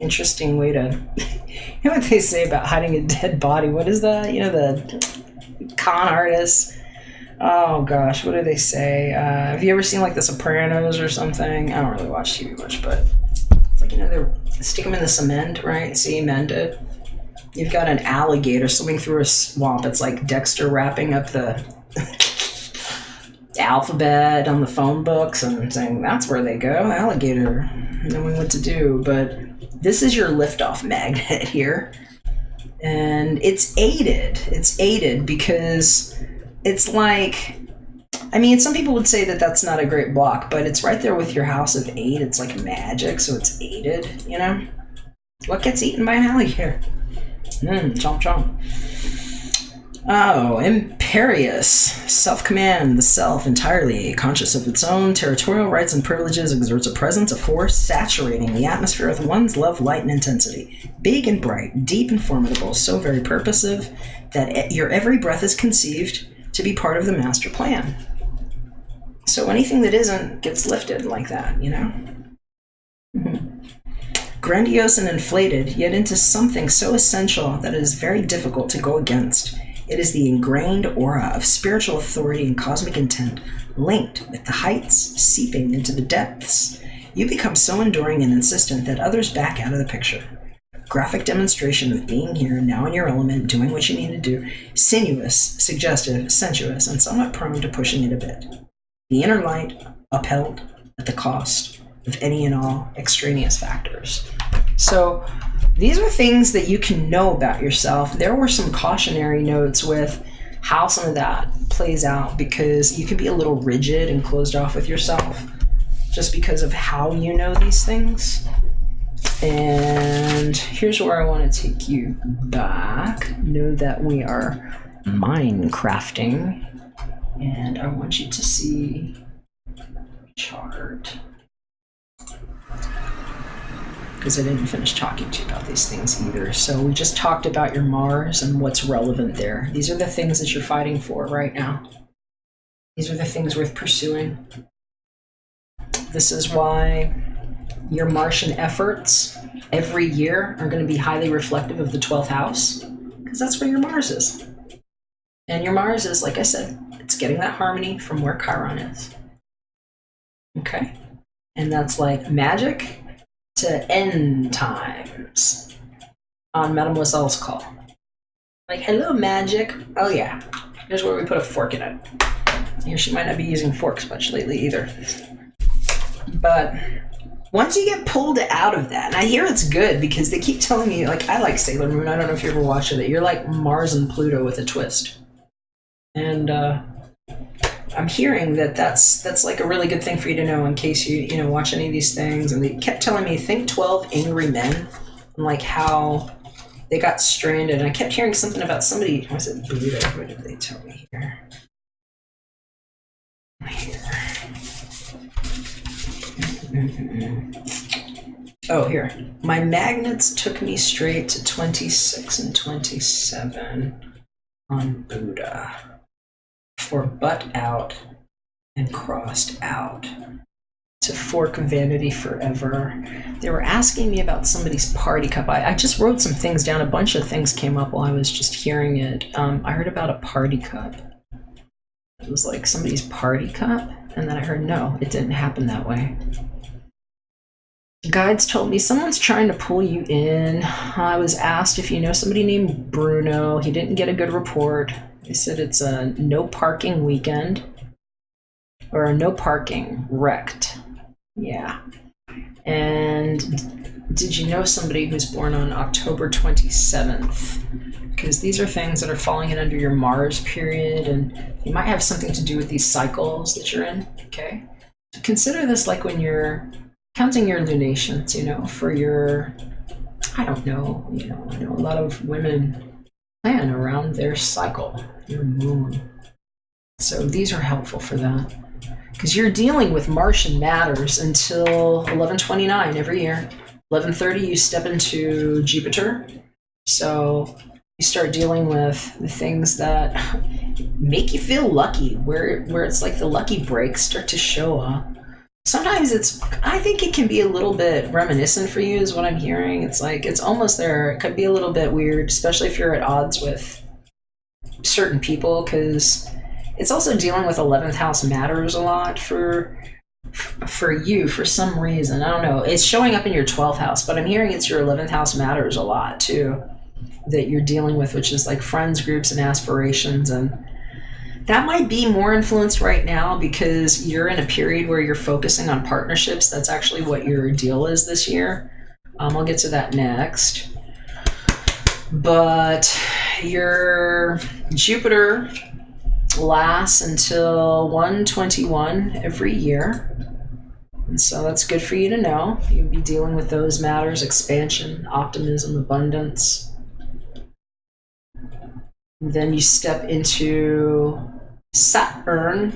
interesting way to... You know what they say about hiding a dead body? What is that? You know, the con artists? Oh gosh, what do they say? Have you ever seen like The Sopranos or something? I don't really watch TV much, but it's like, you know, they stick them in the cement, right? Cemented. You've got an alligator swimming through a swamp. It's like Dexter wrapping up the alphabet on the phone books and saying, that's where they go, alligator, knowing what to do. But this is your liftoff magnet here. And it's aided. It's aided because it's like, I mean, some people would say that that's not a great block, but it's right there with your house of 8. It's like magic, so it's aided, you know? What gets eaten by an alligator? Chomp chomp. Oh, imperious. Self-command, the self entirely conscious of its own territorial rights and privileges, exerts a presence, a force, saturating the atmosphere with one's love, light, and intensity. Big and bright, deep and formidable, so very purposive that your every breath is conceived to be part of the master plan. So anything that isn't gets lifted like that, you know? Grandiose and inflated, yet into something so essential that it is very difficult to go against. It is the ingrained aura of spiritual authority and cosmic intent, linked with the heights, seeping into the depths. You become so enduring and insistent that others back out of the picture. Graphic demonstration of being here, now in your element, doing what you need to do, sinuous, suggestive, sensuous, and somewhat prone to pushing it a bit. The inner light, upheld at the cost of any and all extraneous factors. So these are things that you can know about yourself. There were some cautionary notes with how some of that plays out, because you can be a little rigid and closed off with yourself just because of how you know these things. And here's where I want to take you back. Know that we are Minecrafting, and I want you to see chart, because I didn't finish talking to you about these things either. So we just talked about your Mars and what's relevant there. These are the things that you're fighting for right now. These are the things worth pursuing. This is why your Martian efforts every year are going to be highly reflective of the 12th house, because that's where your Mars is. And your Mars is, like I said, it's getting that harmony from where Chiron is. Okay? And that's like magic to end times on Mademoiselle's call. Like, hello, magic. Oh, yeah. Here's where we put a fork in it. Here, she might not be using forks much lately either. But once you get pulled out of that, and I hear it's good because they keep telling me, like, I like Sailor Moon. I don't know if you ever watched it. You're like Mars and Pluto with a twist. And I'm hearing that that's like a really good thing for you to know in case you watch any of these things. And they kept telling me, think 12 Angry Men, and like how they got stranded. And I kept hearing something about somebody. Was it Buddha? What did they tell me here? Oh, here. My magnets took me straight to 26 and 27 on Buddha for butt out and crossed out to fork vanity forever. They were asking me about somebody's party cup. I just wrote some things down. A bunch of things came up while I was just hearing it. I heard about a party cup. It was like somebody's party cup, and then I heard, no, it didn't happen that way. Guides told me someone's trying to pull you in. I was asked if you know somebody named Bruno. He didn't get a good report. They said it's a no parking weekend, or a no parking wrecked. Yeah. And did you know somebody who's born on October 27th? Because these are things that are falling in under your Mars period, and you might have something to do with these cycles that you're in. Okay. So consider this like when you're counting your lunations, for your, I don't know, I know a lot of women plan around their cycle, your moon. So these are helpful for that, because you're dealing with Martian matters until 11/29 every year. 11/30 you step into Jupiter, so you start dealing with the things that make you feel lucky, where it's like the lucky breaks start to show up. Sometimes I think it can be a little bit reminiscent for you is what I'm hearing. It's like, it's almost there. It could be a little bit weird, especially if you're at odds with certain people, because it's also dealing with 11th house matters a lot for you for some reason. I don't know. It's showing up in your 12th house, but I'm hearing it's your 11th house matters a lot too that you're dealing with, which is like friends, groups, and aspirations. And that might be more influenced right now because you're in a period where you're focusing on partnerships. That's actually what your deal is this year. I'll get to that next. But your Jupiter lasts until 1/21 every year. And so that's good for you to know. You'll be dealing with those matters: expansion, optimism, abundance. And then you step into Saturn,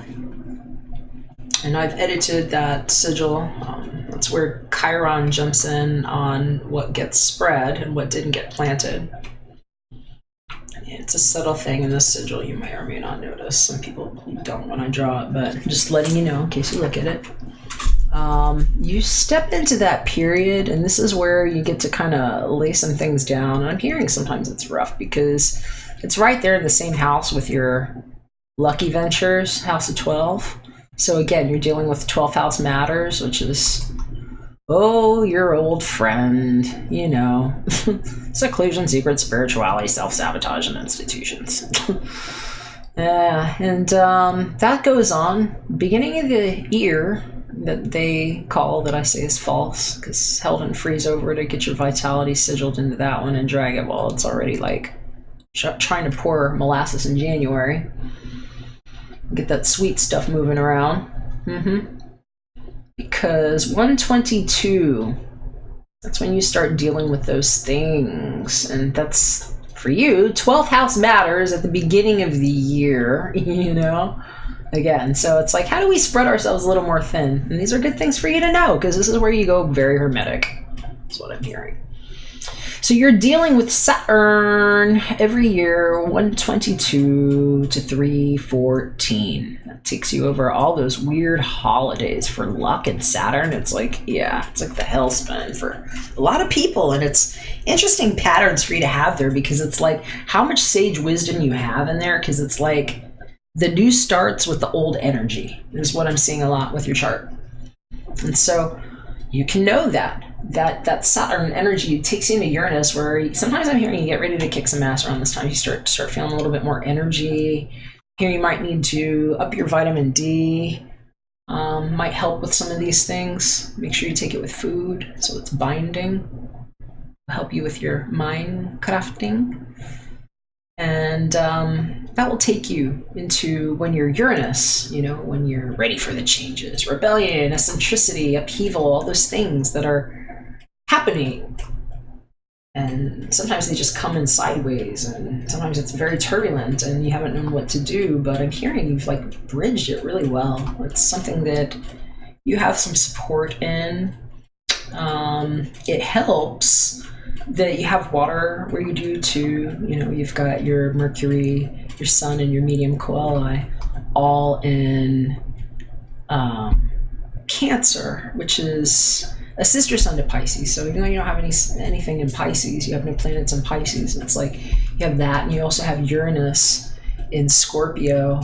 and I've edited that sigil. That's where Chiron jumps in on what gets spread and what didn't get planted. It's a subtle thing in the sigil you may or may not notice. Some people don't when I draw it, but just letting you know in case you look at it. You step into that period, and this is where you get to kind of lay some things down. And I'm hearing sometimes it's rough because it's right there in the same house with your lucky ventures, house of 12. So again, you're dealing with 12th house matters, which is, your old friend, seclusion, secret, spirituality, self-sabotage, and institutions. And that goes on. Beginning of the year, that they call, that I say is false, because hell didn't freeze over to get your vitality sigiled into that one and drag it while it's already like trying to pour molasses in January. Get that sweet stuff moving around. Because 122, that's when you start dealing with those things. And that's, for you, 12th house matters at the beginning of the year, you know? Again, so it's like, how do we spread ourselves a little more thin? And these are good things for you to know, because this is where you go very hermetic. That's what I'm hearing. So you're dealing with Saturn every year, 122 to 314. That takes you over all those weird holidays for luck and Saturn. It's like, yeah, it's like the hellspin for a lot of people. And it's interesting patterns for you to have there, because it's like how much sage wisdom you have in there, because it's like the new starts with the old energy is what I'm seeing a lot with your chart. And so you can know that Saturn energy takes you into Uranus, where sometimes I'm hearing you get ready to kick some ass around this time. You start feeling a little bit more energy. Here you might need to up your vitamin D. Might help with some of these things. Make sure you take it with food, so it's binding. Help you with your mind crafting. And that will take you into when you're Uranus, you know, when you're ready for the changes, rebellion, eccentricity, upheaval, all those things that are happening. And sometimes they just come in sideways, and sometimes it's very turbulent and you haven't known what to do, but I'm hearing you've like bridged it really well. It's something that you have some support in. It helps that you have water where you do too. You know, you've got your Mercury, your Sun, and your medium coeli all in Cancer, which is a sister sun to Pisces. So even though you don't have anything in Pisces, you have no planets in Pisces. It's like you have that, and you also have Uranus in Scorpio.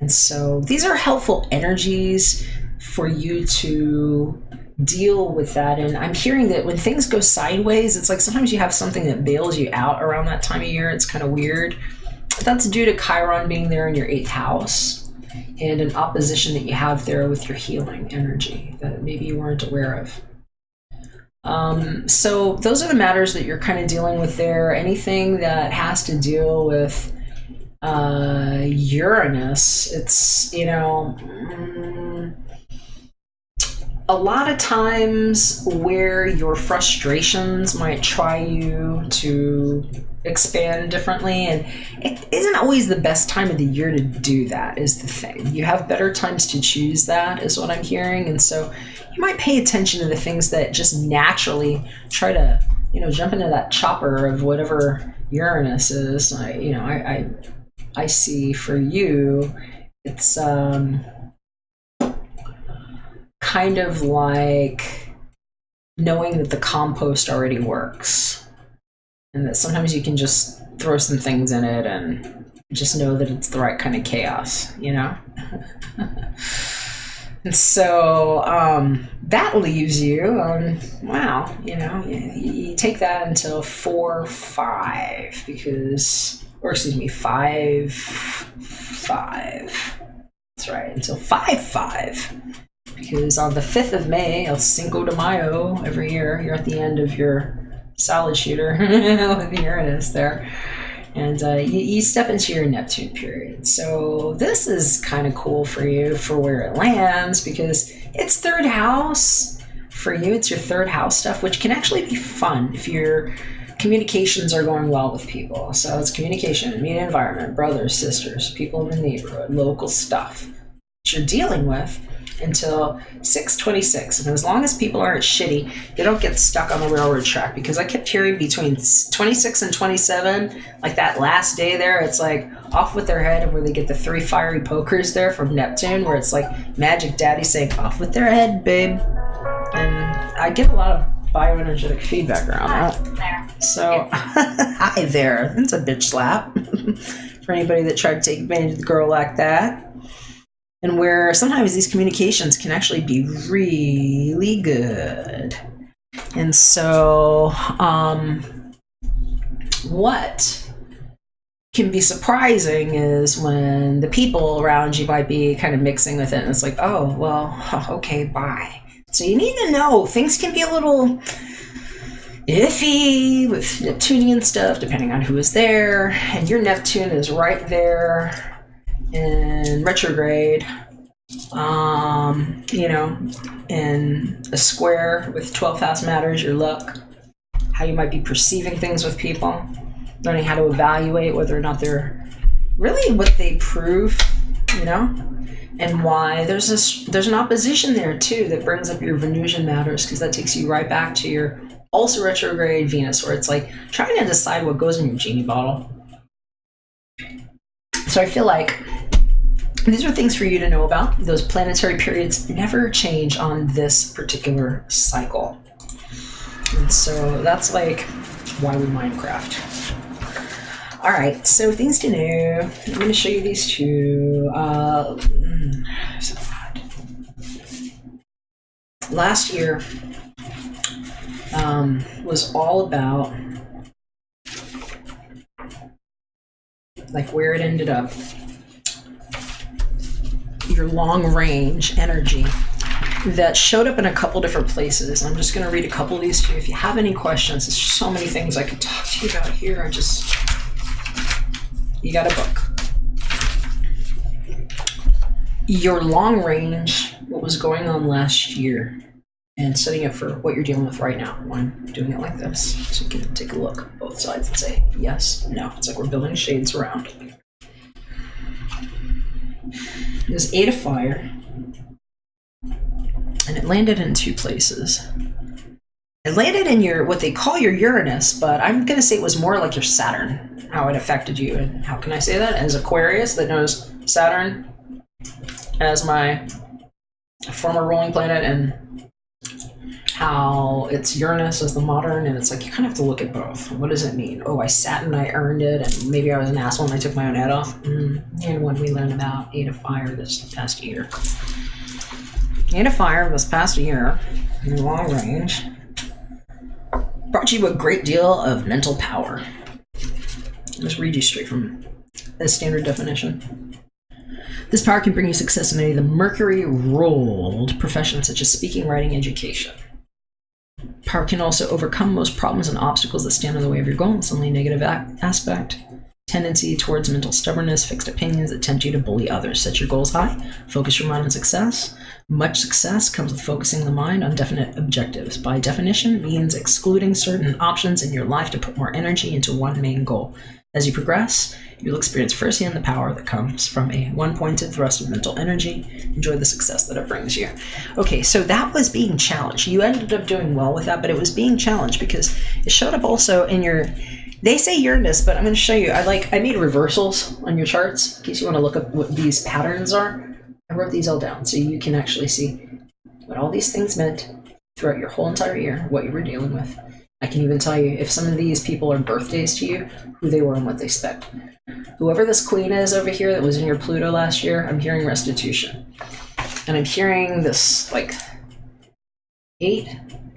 And so these are helpful energies for you to deal with that. And I'm hearing that when things go sideways, it's like sometimes you have something that bails you out around that time of year. It's kind of weird. That's due to Chiron being there in your 8th house and an opposition that you have there with your healing energy that maybe you weren't aware of. So those are the matters that you're kind of dealing with there. Anything that has to deal with Uranus, it's, you know, a lot of times where your frustrations might try you to expand differently, and it isn't always the best time of the year to do that, is the thing. You have better times to choose that, is what I'm hearing. And so you might pay attention to the things that just naturally try to, you know, jump into that chopper of whatever Uranus is. I see for you, it's kind of like knowing that the compost already works, and that sometimes you can just throw some things in it and just know that it's the right kind of chaos, you know? And so that leaves you on, wow, you know, you take that until 4-5 because, or excuse me, 5-5. That's right, until 5-5. Because on the 5th of May, El Cinco de Mayo, every year, you're at the end of your solid shooter with Uranus there. And you step into your Neptune period. So this is kind of cool for you for where it lands, because it's 3rd house. For you, it's your 3rd house stuff, which can actually be fun if your communications are going well with people. So it's communication, immediate environment, brothers, sisters, people in the neighborhood, local stuff that you're dealing with until 6/26. And as long as people aren't shitty, they don't get stuck on the railroad track, because I kept hearing between 26 and 27, like that last day there, it's like off with their head, where they get the 3 fiery pokers there from Neptune, where it's like Magic Daddy saying, off with their head, babe. And I get a lot of bioenergetic feedback around that. So, hi there. That's a bitch slap for anybody that tried to take advantage of the girl like that. And where sometimes these communications can actually be really good. And so, what can be surprising is when the people around you might be kind of mixing with it, and it's like, oh, well, okay, bye. So you need to know things can be a little iffy with Neptunian stuff, depending on who is there. And your Neptune is right there in retrograde, in a square with 12th house matters, your luck, how you might be perceiving things with people, learning how to evaluate whether or not they're really what they prove, and why. There's an opposition there too that brings up your Venusian matters, because that takes you right back to your also retrograde Venus, where it's like trying to decide what goes in your genie bottle. So I feel like these are things for you to know about. Those planetary periods never change on this particular cycle. And so that's like why we Minecraft. All right, so things to know. I'm going to show you these two. Last year was all about like where it ended up. Your long range energy that showed up in a couple different places. I'm just going to read a couple of these to you. If you have any questions, there's so many things I could talk to you about here. You got a book. Your long range, what was going on last year, and setting it for what you're dealing with right now. I'm doing it like this, so you can take a look at both sides and say yes, no. It's like we're building shades around. There's 8 of fire, and it landed in 2 places. It landed in your, what they call your Uranus, but I'm going to say it was more like your Saturn, how it affected you. And how can I say that? As Aquarius that knows Saturn as my former ruling planet, and how it's Uranus as the modern, and it's like you kind of have to look at both. What does it mean? Oh, I sat and I earned it, and maybe I was an asshole and I took my own head off. And when we learned about 8 of fire this past year. 8 of fire this past year, in long range, brought you a great deal of mental power. I'll just read you straight from a standard definition. This power can bring you success in any of the Mercury-ruled professions such as speaking, writing, education. Power can also overcome most problems and obstacles that stand in the way of your goals. Only negative aspect. Tendency towards mental stubbornness, fixed opinions that tempt you to bully others. Set your goals high. Focus your mind on success. Much success comes with focusing the mind on definite objectives. By definition, means excluding certain options in your life to put more energy into one main goal. As you progress, you'll experience firsthand the power that comes from a one-pointed thrust of mental energy. Enjoy the success that it brings you. Okay, so that was being challenged. You ended up doing well with that, but it was being challenged because it showed up also in your... They say Uranus, but I'm going to show you. I made reversals on your charts in case you want to look up what these patterns are. I wrote these all down so you can actually see what all these things meant throughout your whole entire year, what you were dealing with. I can even tell you if some of these people are birthdays to you, who they were and what they spent. Whoever this queen is over here that was in your Pluto last year, I'm hearing restitution. And I'm hearing this, 8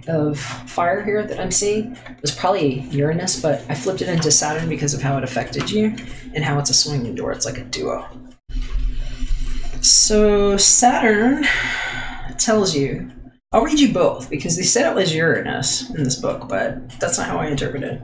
of fire here that I'm seeing. It was probably Uranus, but I flipped it into Saturn because of how it affected you and how it's a swinging door. It's like a duo. So Saturn tells you, I'll read you both because they said it was Uranus in this book, but that's not how I interpret it.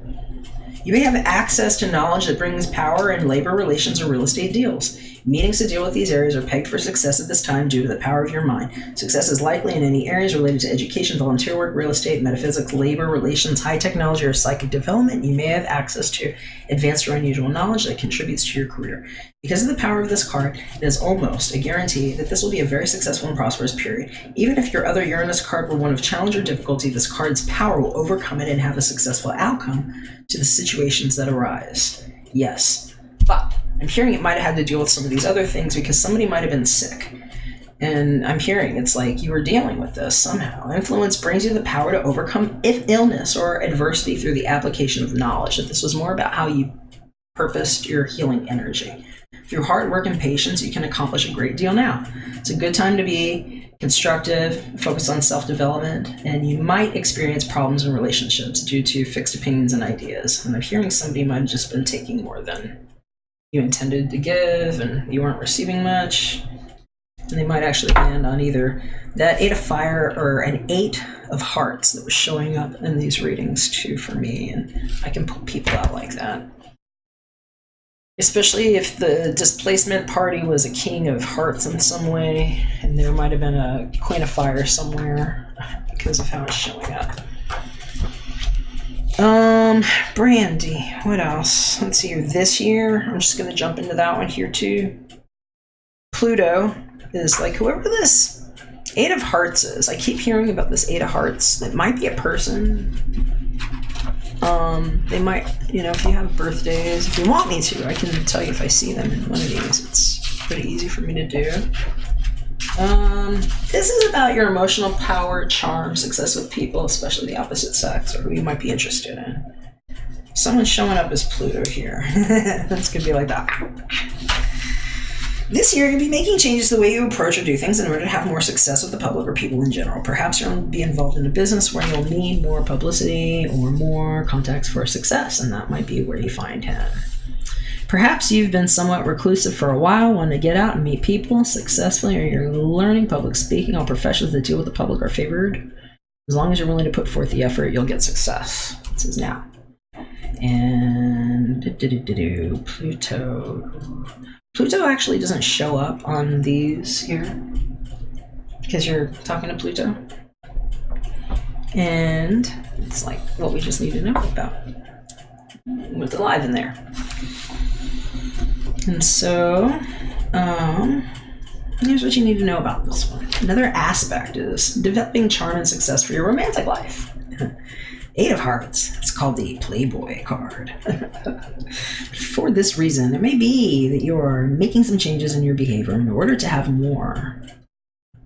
You may have access to knowledge that brings power in labor relations or real estate deals. Meetings to deal with these areas are pegged for success at this time due to the power of your mind. Success is likely in any areas related to education, volunteer work, real estate, metaphysics, labor relations, high technology, or psychic development. You may have access to advanced or unusual knowledge that contributes to your career. Because of the power of this card, it is almost a guarantee that this will be a very successful and prosperous period. Even if your other Uranus card were one of challenge or difficulty, this card's power will overcome it and have a successful outcome to the situations that arise. Yes, but I'm hearing it might have had to deal with some of these other things because somebody might have been sick. And I'm hearing it's like you were dealing with this somehow. Influence brings you the power to overcome illness or adversity through the application of knowledge. That this was more about how you purposed your healing energy. Through hard work and patience, you can accomplish a great deal now. It's a good time to be constructive, focus on self-development, and you might experience problems in relationships due to fixed opinions and ideas. And I'm hearing somebody might have just been taking more than you intended to give and you weren't receiving much. And they might actually land on either that 8 of fire or an 8 of hearts that was showing up in these readings too for me. And I can pull people out like that. Especially if the displacement party was a king of hearts in some way, and there might have been a queen of fire somewhere because of how it's showing up. Brandy, what else? Let's see here. This year, I'm just going to jump into that one here too. Pluto is like whoever this 8 of hearts is. I keep hearing about this 8 of hearts. It might be a person. They might, if you have birthdays, if you want me to, I can tell you if I see them in one of these. It's pretty easy for me to do. This is about your emotional power, charm, success with people, especially the opposite sex, or who you might be interested in. Someone's showing up as Pluto here. That's going to be like that. This year, you'll be making changes to the way you approach or do things in order to have more success with the public or people in general. Perhaps you'll be involved in a business where you'll need more publicity or more contacts for success, and that might be where you find him. Perhaps you've been somewhat reclusive for a while, want to get out and meet people successfully, or you're learning public speaking. All professions that deal with the public are favored. As long as you're willing to put forth the effort, you'll get success. This is now. And Pluto actually doesn't show up on these here because you're talking to Pluto. And it's like what we just need to know about what's alive in there. And so, here's what you need to know about this one. Another aspect is developing charm and success for your romantic life. 8 of Hearts. It's called the Playboy card. For this reason, it may be that you're making some changes in your behavior in order to have more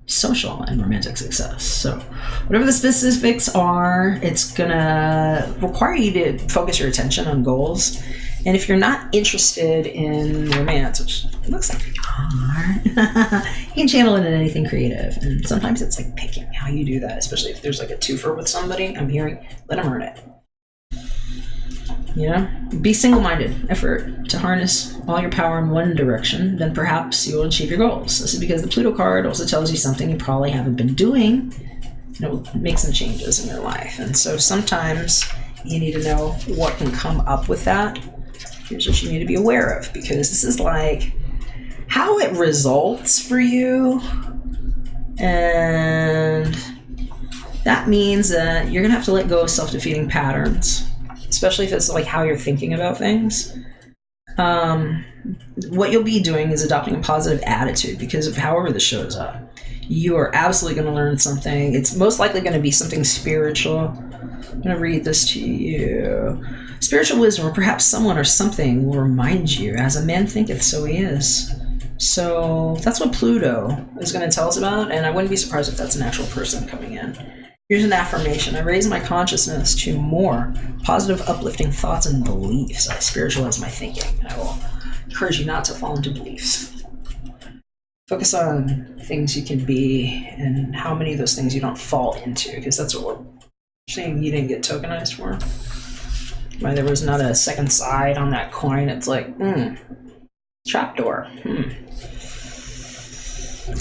social and romantic success. So whatever the specifics are, it's gonna require you to focus your attention on goals. And if you're not interested in romance, which it looks like you are, you can channel it in anything creative. And sometimes it's like picking how you do that, especially if there's like a twofer with somebody. I'm hearing, let them earn it. Be single-minded effort to harness all your power in one direction, then perhaps you'll achieve your goals. This is because the Pluto card also tells you something you probably haven't been doing. It'll make some changes in your life. And so sometimes you need to know what can come up with that. Here's what you need to be aware of, because this is like how it results for you. And that means that you're going to have to let go of self-defeating patterns, especially if it's like how you're thinking about things. What you'll be doing is adopting a positive attitude because of however this shows up. You are absolutely going to learn something. It's most likely going to be something spiritual. I'm going to read this to you. Spiritual wisdom, or perhaps someone or something will remind you, as a man thinketh, so he is. So that's what Pluto is going to tell us about, and I wouldn't be surprised if that's an actual person coming in. Here's an affirmation. I raise my consciousness to more positive, uplifting thoughts and beliefs. I spiritualize my thinking, and I will encourage you not to fall into beliefs. Focus on things you can be and how many of those things you don't fall into, because that's what we're saying you didn't get tokenized for. Why there was not a second side on that coin. It's like, trapdoor.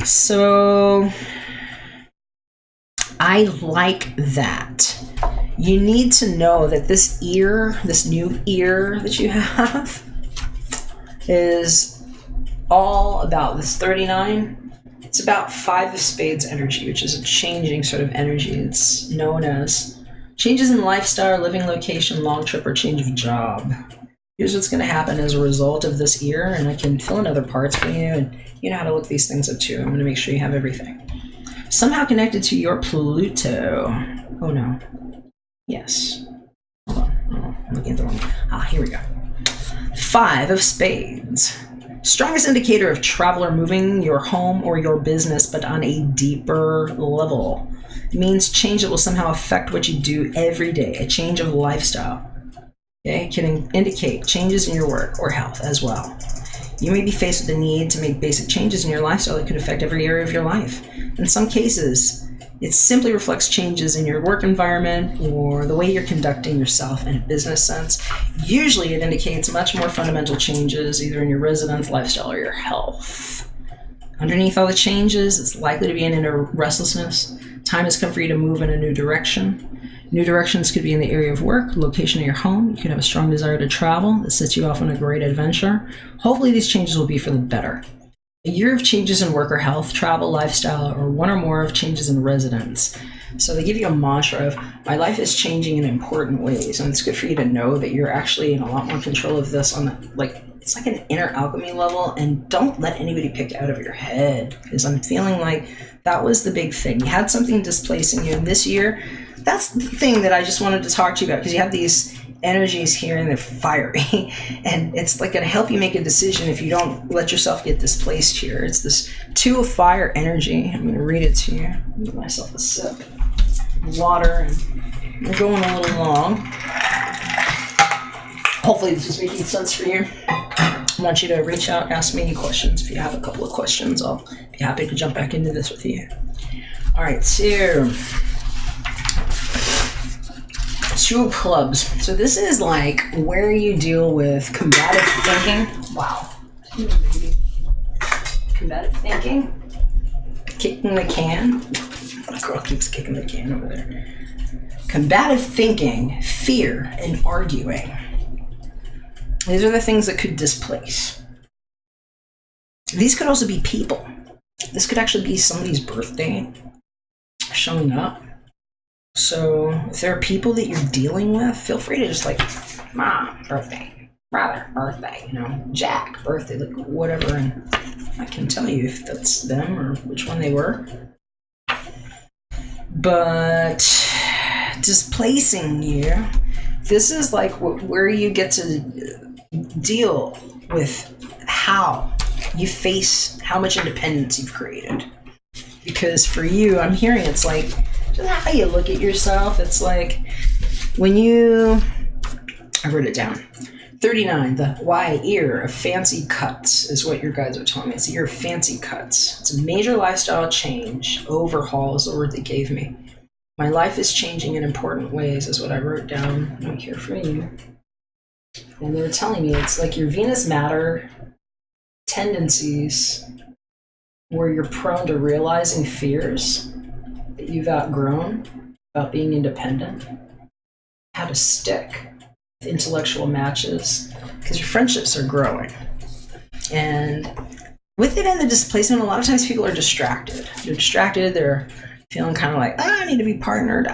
So I like that. You need to know that this new ear that you have is all about this 39. It's about 5 of Spades energy, which is a changing sort of energy. It's known as changes in lifestyle, living location, long trip, or change of job. Here's what's going to happen as a result of this ear, and I can fill in other parts for you, and you know how to look these things up too. I'm going to make sure you have everything. Somehow connected to your Pluto. Oh no. Yes. Hold on. I'm looking at the wrong one. Here we go. 5 of Spades. Strongest indicator of traveler moving your home or your business, but on a deeper level. It means change that will somehow affect what you do every day, a change of lifestyle. Okay, it can indicate changes in your work or health as well. You may be faced with the need to make basic changes in your lifestyle that could affect every area of your life. In some cases, It simply reflects changes in your work environment or the way you're conducting yourself in a business sense. Usually it indicates much more fundamental changes either in your residence, lifestyle, or your health. Underneath all the changes, it's likely to be an inner restlessness. Time has come for you to move in a new direction. New directions could be in the area of work, location of your home. You could have a strong desire to travel that sets you off on a great adventure. Hopefully these changes will be for the better. A year of changes in work or health, travel, lifestyle, or one or more of changes in residence. So they give you a mantra of, my life is changing in important ways. And it's good for you to know that you're actually in a lot more control of this on it's like an inner alchemy level, and don't let anybody pick out of your head, because I'm feeling like that was the big thing. You had something displacing you, and this year, that's the thing that I just wanted to talk to you about, because you have these energies here and they're fiery, and it's like going to help you make a decision if you don't let yourself get displaced here. It's this 2 of fire energy. I'm going to read it to you. Give myself a sip of water, and we're going a little long. Hopefully this is making sense for you. I want you to reach out, ask me any questions. If you have a couple of questions, I'll be happy to jump back into this with you. All right, so 2 of clubs. So this is like where you deal with combative thinking. Wow. Combative thinking. Kicking the can. The girl keeps kicking the can over there. Combative thinking, fear, and arguing. These are the things that could displace. These could also be people. This could actually be somebody's birthday showing up. So if there are people that you're dealing with, feel free to just like, Mom, birthday, brother, birthday, Jack, birthday, like whatever. And I can tell you if that's them or which one they were. But displacing you, this is like where you get to deal with how you face how much independence you've created. Because for you, I'm hearing it's like, just how you look at yourself. It's like when I wrote it down. 39, the year of fancy cuts is what your guides are telling me. It's a year of fancy cuts. It's a major lifestyle change. Overhaul is the word they gave me. My life is changing in important ways is what I wrote down. I'm here for you. And they were telling me it's like your Venus matter tendencies where you're prone to realizing fears that you've outgrown about being independent, how to stick with intellectual matches, because your friendships are growing. And with it in the displacement, a lot of times people are distracted. They're distracted, they're feeling kind of like, I need to be partnered,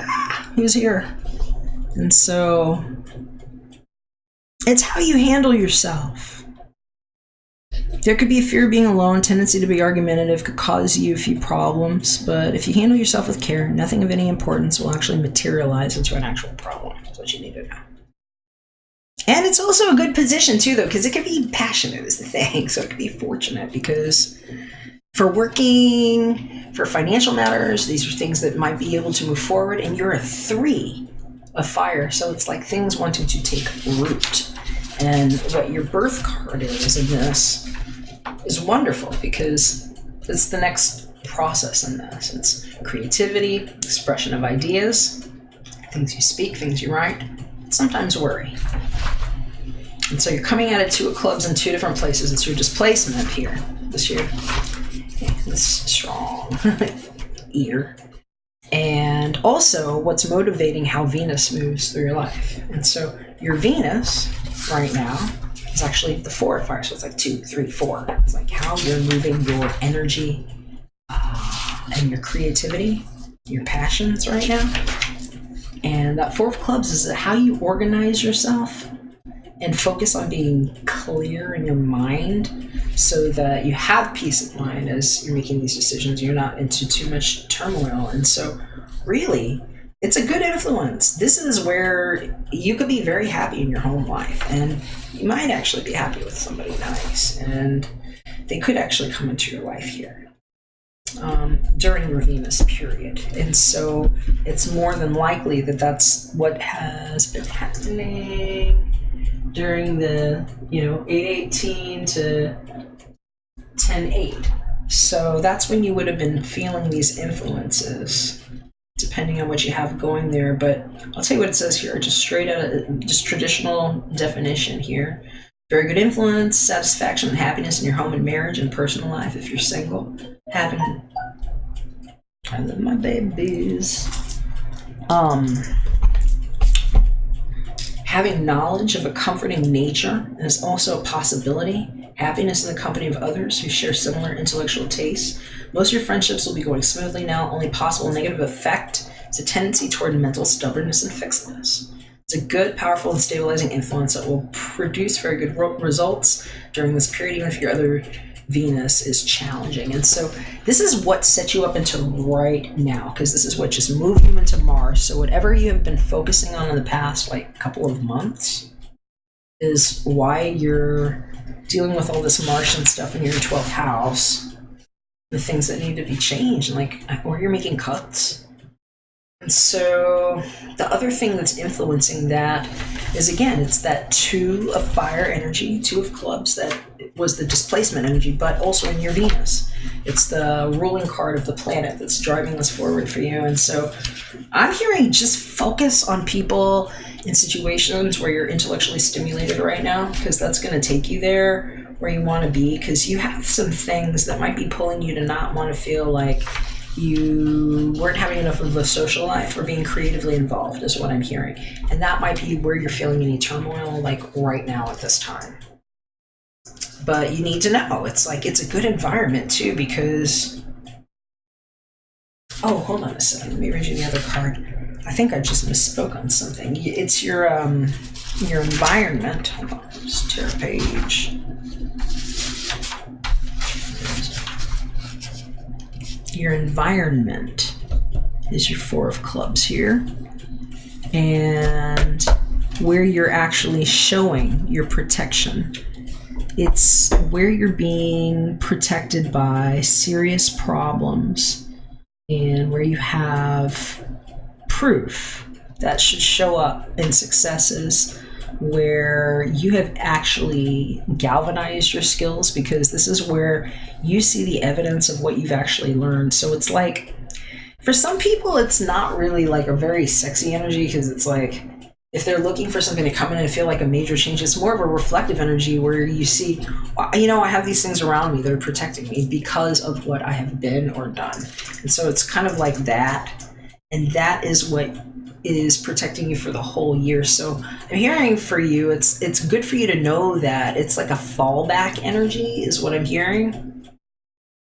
who's here? And so it's how you handle yourself. There could be a fear of being alone, tendency to be argumentative could cause you a few problems, but if you handle yourself with care, nothing of any importance will actually materialize into an actual problem. That's what you need to know. And it's also a good position too, though, because it could be passionate is the thing. So it could be fortunate because for working, for financial matters, these are things that might be able to move forward, and you're a 3 of fire. So it's like things wanting to take root. And what your birth card is in this is wonderful because it's the next process in this. It's creativity, expression of ideas, things you speak, things you write, sometimes worry. And so you're coming at it 2 of clubs in 2 different places. It's your displacement here this year. This strong ear. And also what's motivating how Venus moves through your life. And so your Venus right now is actually the 4 of fire. So it's like 2, 3, 4. It's like how you're moving your energy and your creativity, your passions right now. And that 4 of clubs is how you organize yourself and focus on being clear in your mind so that you have peace of mind as you're making these decisions. You're not into too much turmoil. And so really, it's a good influence. This is where you could be very happy in your home life, and you might actually be happy with somebody nice, and they could actually come into your life here during your Venus period. And so it's more than likely that that's what has been happening during the 8/18 to 10/8. So that's when you would have been feeling these influences, depending on what you have going there. But I'll tell you what it says here, just straight out, just traditional definition here. Very good influence, satisfaction, and happiness in your home and marriage and personal life if you're single. I love my babies. Having knowledge of a comforting nature is also a possibility. Happiness in the company of others who share similar intellectual tastes. Most of your friendships will be going smoothly now. Only possible negative effect is a tendency toward mental stubbornness and fixedness. It's a good, powerful, and stabilizing influence that will produce very good results during this period, even if your other Venus is challenging. And so this is what sets you up into right now, because this is what just moved you into Mars. So whatever you have been focusing on in the past couple of months is why you're dealing with all this Martian stuff in your 12th house, the things that need to be changed, or you're making cuts. And so the other thing that's influencing that is, again, it's that 2 of fire energy, 2 of clubs, that was the displacement energy, but also in your Venus. It's the ruling card of the planet that's driving this forward for you. And so I'm hearing just focus on people in situations where you're intellectually stimulated right now, because that's going to take you there where you want to be, because you have some things that might be pulling you to not want to feel like you weren't having enough of a social life or being creatively involved, is what I'm hearing. And that might be where you're feeling any turmoil, right now at this time. But you need to know, it's a good environment too, because, oh, hold on a second, let me read you the other card. I think I just misspoke on something. It's your environment. Hold on, just tear a page. Your environment is your 4 of clubs here, and where you're actually showing your protection. It's where you're being protected by serious problems and where you have proof that should show up in successes, where you have actually galvanized your skills, because this is where you see the evidence of what you've actually learned. So it's for some people, it's not really a very sexy energy, because it's if they're looking for something to come in and feel like a major change, it's more of a reflective energy where you see, I have these things around me that are protecting me because of what I have been or done. And so it's kind of like that. And that is what is protecting you for the whole year. So I'm hearing for you, it's good for you to know that it's like a fallback energy is what I'm hearing.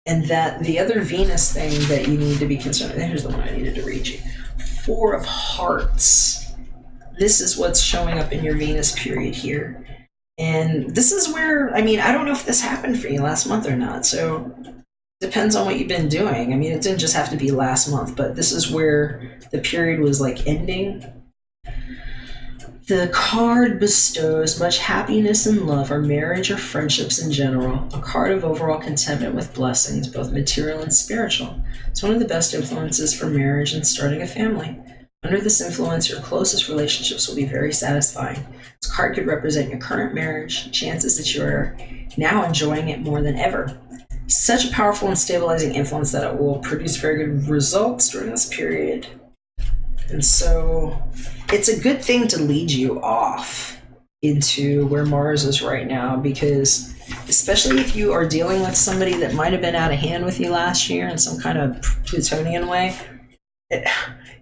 And that the other Venus thing that you need to be concerned with, here's the one I needed to read you. 4 of Hearts. This is what's showing up in your Venus period here. And this is where, I don't know if this happened for you last month or not. So depends on what you've been doing. It didn't just have to be last month, but this is where the period was ending. The card bestows much happiness and love, or marriage or friendships in general. A card of overall contentment with blessings, both material and spiritual. It's one of the best influences for marriage and starting a family. Under this influence, your closest relationships will be very satisfying. This card could represent your current marriage, chances that you are now enjoying it more than ever. Such a powerful and stabilizing influence that it will produce very good results during this period. And so it's a good thing to lead you off into where Mars is right now, because especially if you are dealing with somebody that might have been out of hand with you last year in some kind of Plutonian way,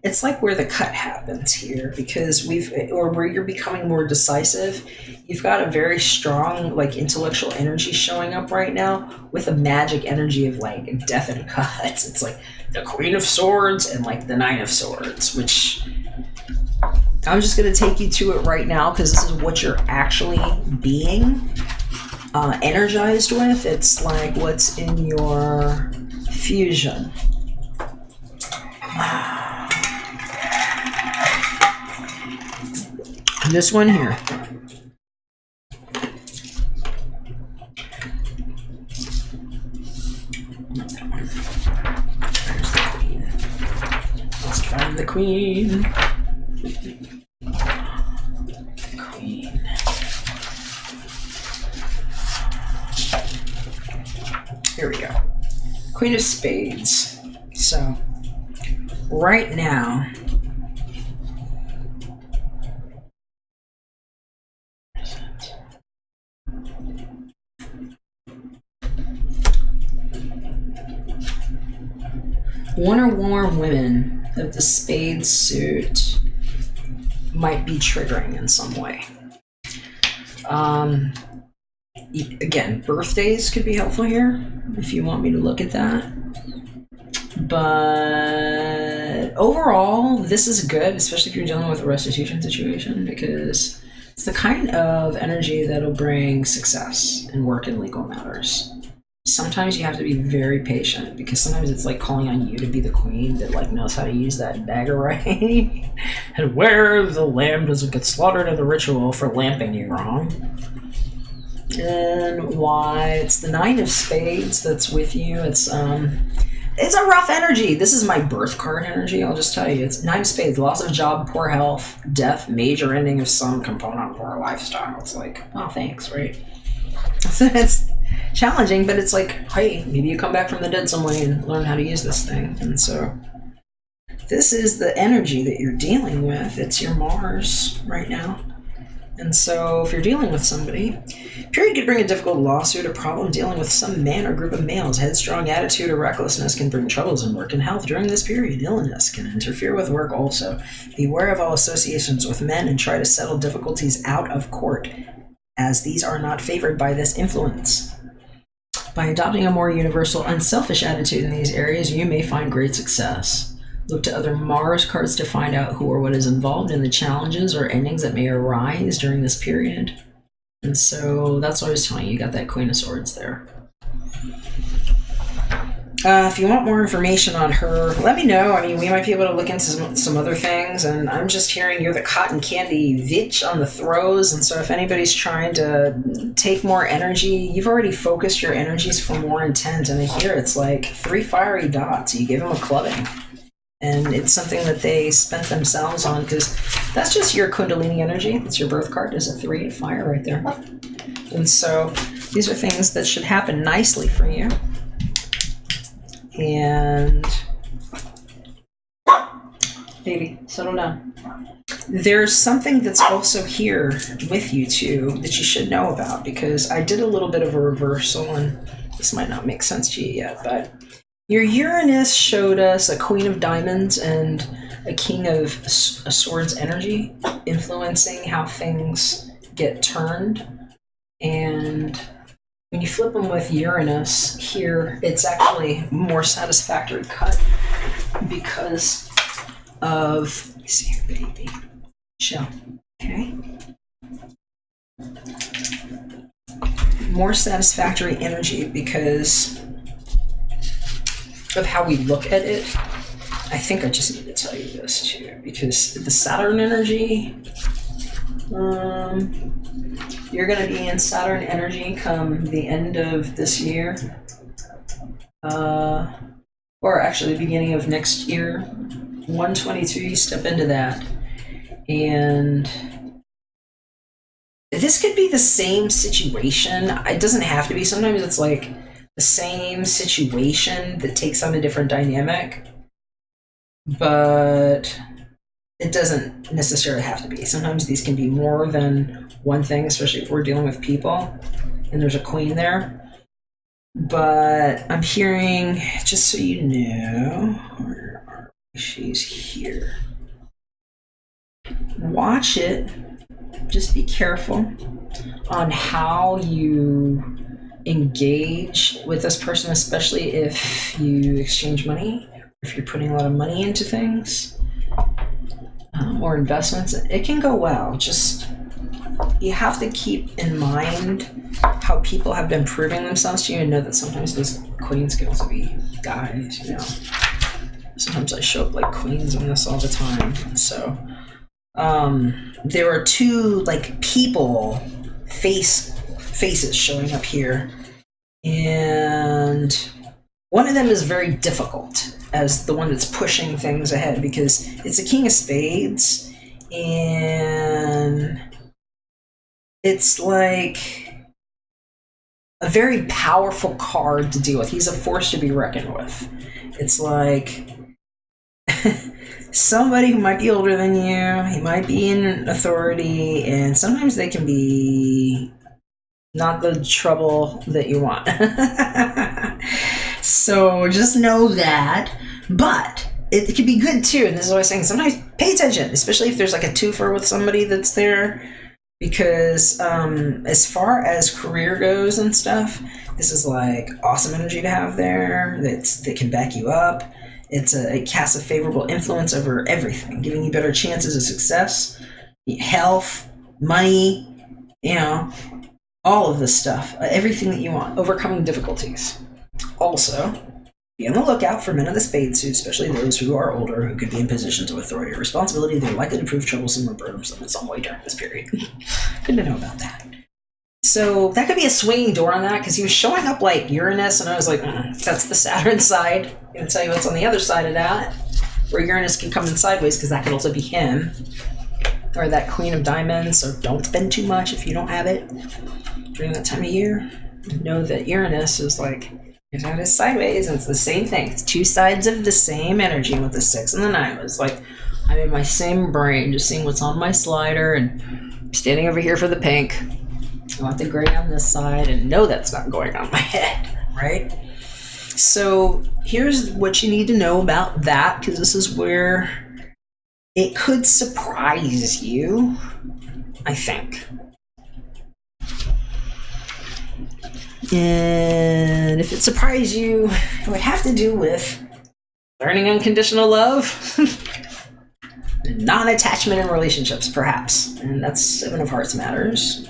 it's where the cut happens here, because where you're becoming more decisive. You've got a very strong intellectual energy showing up right now with a magic energy of death and cuts. It's the Queen of Swords and the 9 of Swords, which I'm just going to take you to it right now, because this is what you're actually being energized with. It's what's in your fusion. This one here. Let's find the Queen. Queen. Here we go. Queen of Spades. So, right now, one or more women of the spade suit might be triggering in some way. Again, birthdays could be helpful here if you want me to look at that. But overall, this is good, especially if you're dealing with a restitution situation, because it's the kind of energy that'll bring success in work and legal matters. Sometimes you have to be very patient, because sometimes it's like calling on you to be the queen that like knows how to use that dagger right, and where the lamb doesn't get slaughtered in the ritual for lamping you wrong. And why it's the Nine of Spades that's with you. It's a rough energy. This is my birth card energy, I'll just tell you. It's Nine of Spades, loss of job, poor health, death, major ending of some component of our lifestyle. It's like, oh, thanks, right? So it's challenging, but it's like, hey, maybe you come back from the dead some way and learn how to use this thing. And so this is the energy that you're dealing with. It's your Mars right now. And so if you're dealing with somebody, period could bring a difficult lawsuit or problem dealing with some man or group of males. Headstrong attitude or recklessness can bring troubles in work and health during this period. Illness can interfere with work also. Beware of all associations with men and try to settle difficulties out of court, as these are not favored by this influence. By adopting a more universal, unselfish attitude in these areas, you may find great success. Look to other Mars cards to find out who or what is involved in the challenges or endings that may arise during this period. And so that's what I was telling you. You got that Queen of Swords there. If you want more information on her, let me know. I mean, we might be able to look into some other things. And I'm just hearing you're the cotton candy bitch on the throws. And so if anybody's trying to take more energy, you've already focused your energies for more intent. And here it's like 3 fiery dots. You give them a clubbing. And it's something that they spent themselves on, because that's just your Kundalini energy. That's your birth card. There's a 3 of fire right there. And so these are things that should happen nicely for you. And baby, settle down. There's something that's also here with you too that you should know about, because I did a little bit of a reversal, and this might not make sense to you yet, but your Uranus showed us a Queen of Diamonds and a King of Swords energy, influencing how things get turned. And when you flip them with Uranus here, it's actually more satisfactory cut because of, let me see here, baby. Chill. Okay. More satisfactory energy because of how we look at it. I think I just need to tell you this too, because the Saturn energy, you're going to be in Saturn energy come the end of this year, or actually the beginning of next year. 122, you step into that, and this could be the same situation. It doesn't have to be. Sometimes it's like the same situation that takes on a different dynamic, but it doesn't necessarily have to be. Sometimes these can be more than one thing, especially if we're dealing with people and there's a queen there. But I'm hearing, just so you know, she's here. Watch it. Just be careful on how you engage with this person, especially if you exchange money, if you're putting a lot of money into things or investments. It can go well. Just you have to keep in mind how people have been proving themselves to you, and know that sometimes those queens can also be guys, you know. Sometimes I show up like queens in this all the time. So there are two like people faces showing up here, and one of them is very difficult as the one that's pushing things ahead, because it's a King of Spades, and it's like a very powerful card to deal with. He's a force to be reckoned with. It's like somebody who might be older than you, he might be in authority, and sometimes they can be not the trouble that you want. So just know that. But it can be good too, and this is what I was saying, sometimes pay attention, especially if there's like a twofer with somebody that's there, because as far as career goes and stuff, this is like awesome energy to have there that can back you up. It casts a favorable influence over everything, giving you better chances of success, health, money, all of this stuff, everything that you want, overcoming difficulties. Also, be on the lookout for men of the spade suit, especially those who are older, who could be in positions of authority or responsibility. They're likely to prove troublesome or burdensome in some way during this period. Good to know about that. So that could be a swinging door on that, because he was showing up like Uranus, and I was like, that's the Saturn side. I'm going to tell you what's on the other side of that, where Uranus can come in sideways, because that could also be him, or that Queen of Diamonds. So don't spend too much if you don't have it during that time of year. Know that Uranus is like, it's not as sideways, and it's the same thing. It's two sides of the same energy with the 6 and the 9. It's like I'm in my same brain, just seeing what's on my slider, and I'm standing over here for the pink. I want the gray on this side, and no, that's not going on my head, right? So here's what you need to know about that, because this is where it could surprise you, I think. And if it surprised you, it would have to do with learning unconditional love, non-attachment in relationships, perhaps. And that's 7 of Hearts matters.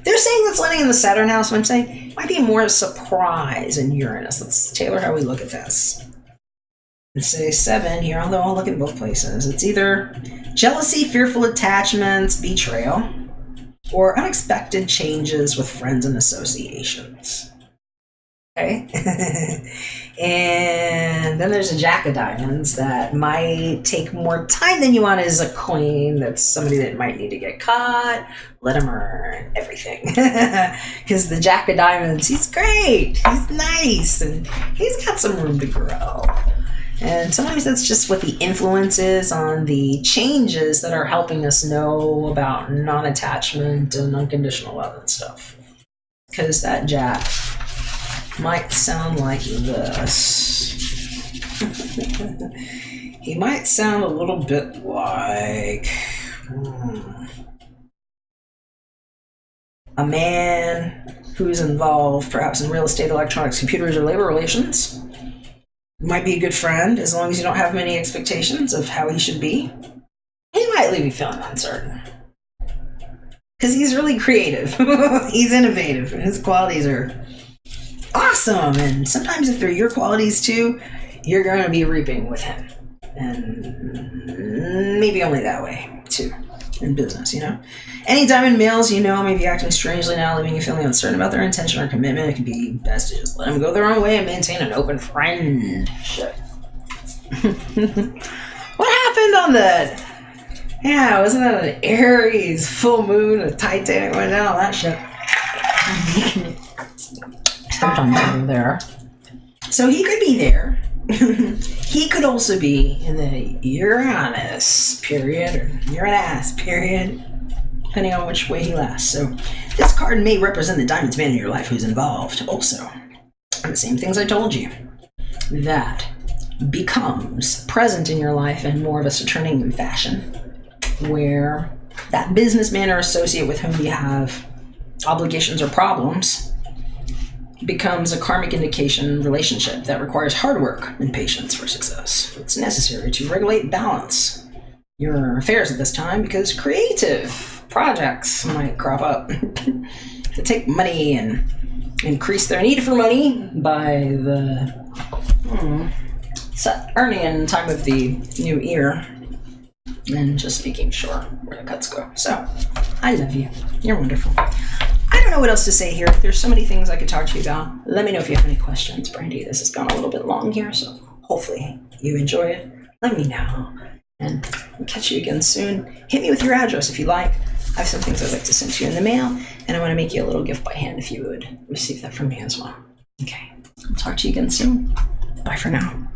They're saying that's landing in the Saturn house, but I'm saying it might be more a surprise in Uranus. Let's tailor how we look at this. Let's say 7 here, although I'll look at both places. It's either jealousy, fearful attachments, betrayal, or unexpected changes with friends and associations. Okay? And then there's a Jack of Diamonds that might take more time than you want as a queen. That's somebody that might need to get caught. Let him earn everything. Because the Jack of Diamonds, he's great. He's nice. And he's got some room to grow. And sometimes that's just what the influence is on the changes that are helping us know about non-attachment and unconditional love and stuff. Because that Jack might sound like this. He might sound a little bit like a man who's involved perhaps in real estate, electronics, computers, or labor relations. Might be a good friend as long as you don't have many expectations of how he should be. He might leave you feeling uncertain. Because he's really creative. He's innovative, and his qualities are awesome. And sometimes if they're your qualities too, you're going to be reaping with him. And maybe only that way too in business, Any diamond males may be acting strangely now, leaving you feeling uncertain about their intention or commitment. It can be best to just let them go their own way and maintain an open friendship. What happened on that? Yeah, wasn't that an Aries full moon, a Titanic went down, all that shit? Sometimes over there. So he could be there. He could also be in the Uranus period or Uranus period, depending on which way he lasts. So this card may represent the diamonds man in your life who's involved also. And the same things I told you. That becomes present in your life in more of a Saturnian fashion, where that businessman or associate with whom you have obligations or problems becomes a karmic indication relationship that requires hard work and patience for success. It's necessary to regulate and balance your affairs at this time because creative projects might crop up to take money and increase their need for money by the Saturnian time of the new year, and just making sure where the cuts go. So, I love you. You're wonderful. I don't know what else to say here. There's so many things I could talk to you about. Let me know if you have any questions, Brandy. This has gone a little bit long here, so hopefully you enjoy it. Let me know. And I'll catch you again soon. Hit me with your address if you like. I have some things I'd like to send to you in the mail, and I want to make you a little gift by hand if you would receive that from me as well. Okay. I'll talk to you again soon. Bye for now.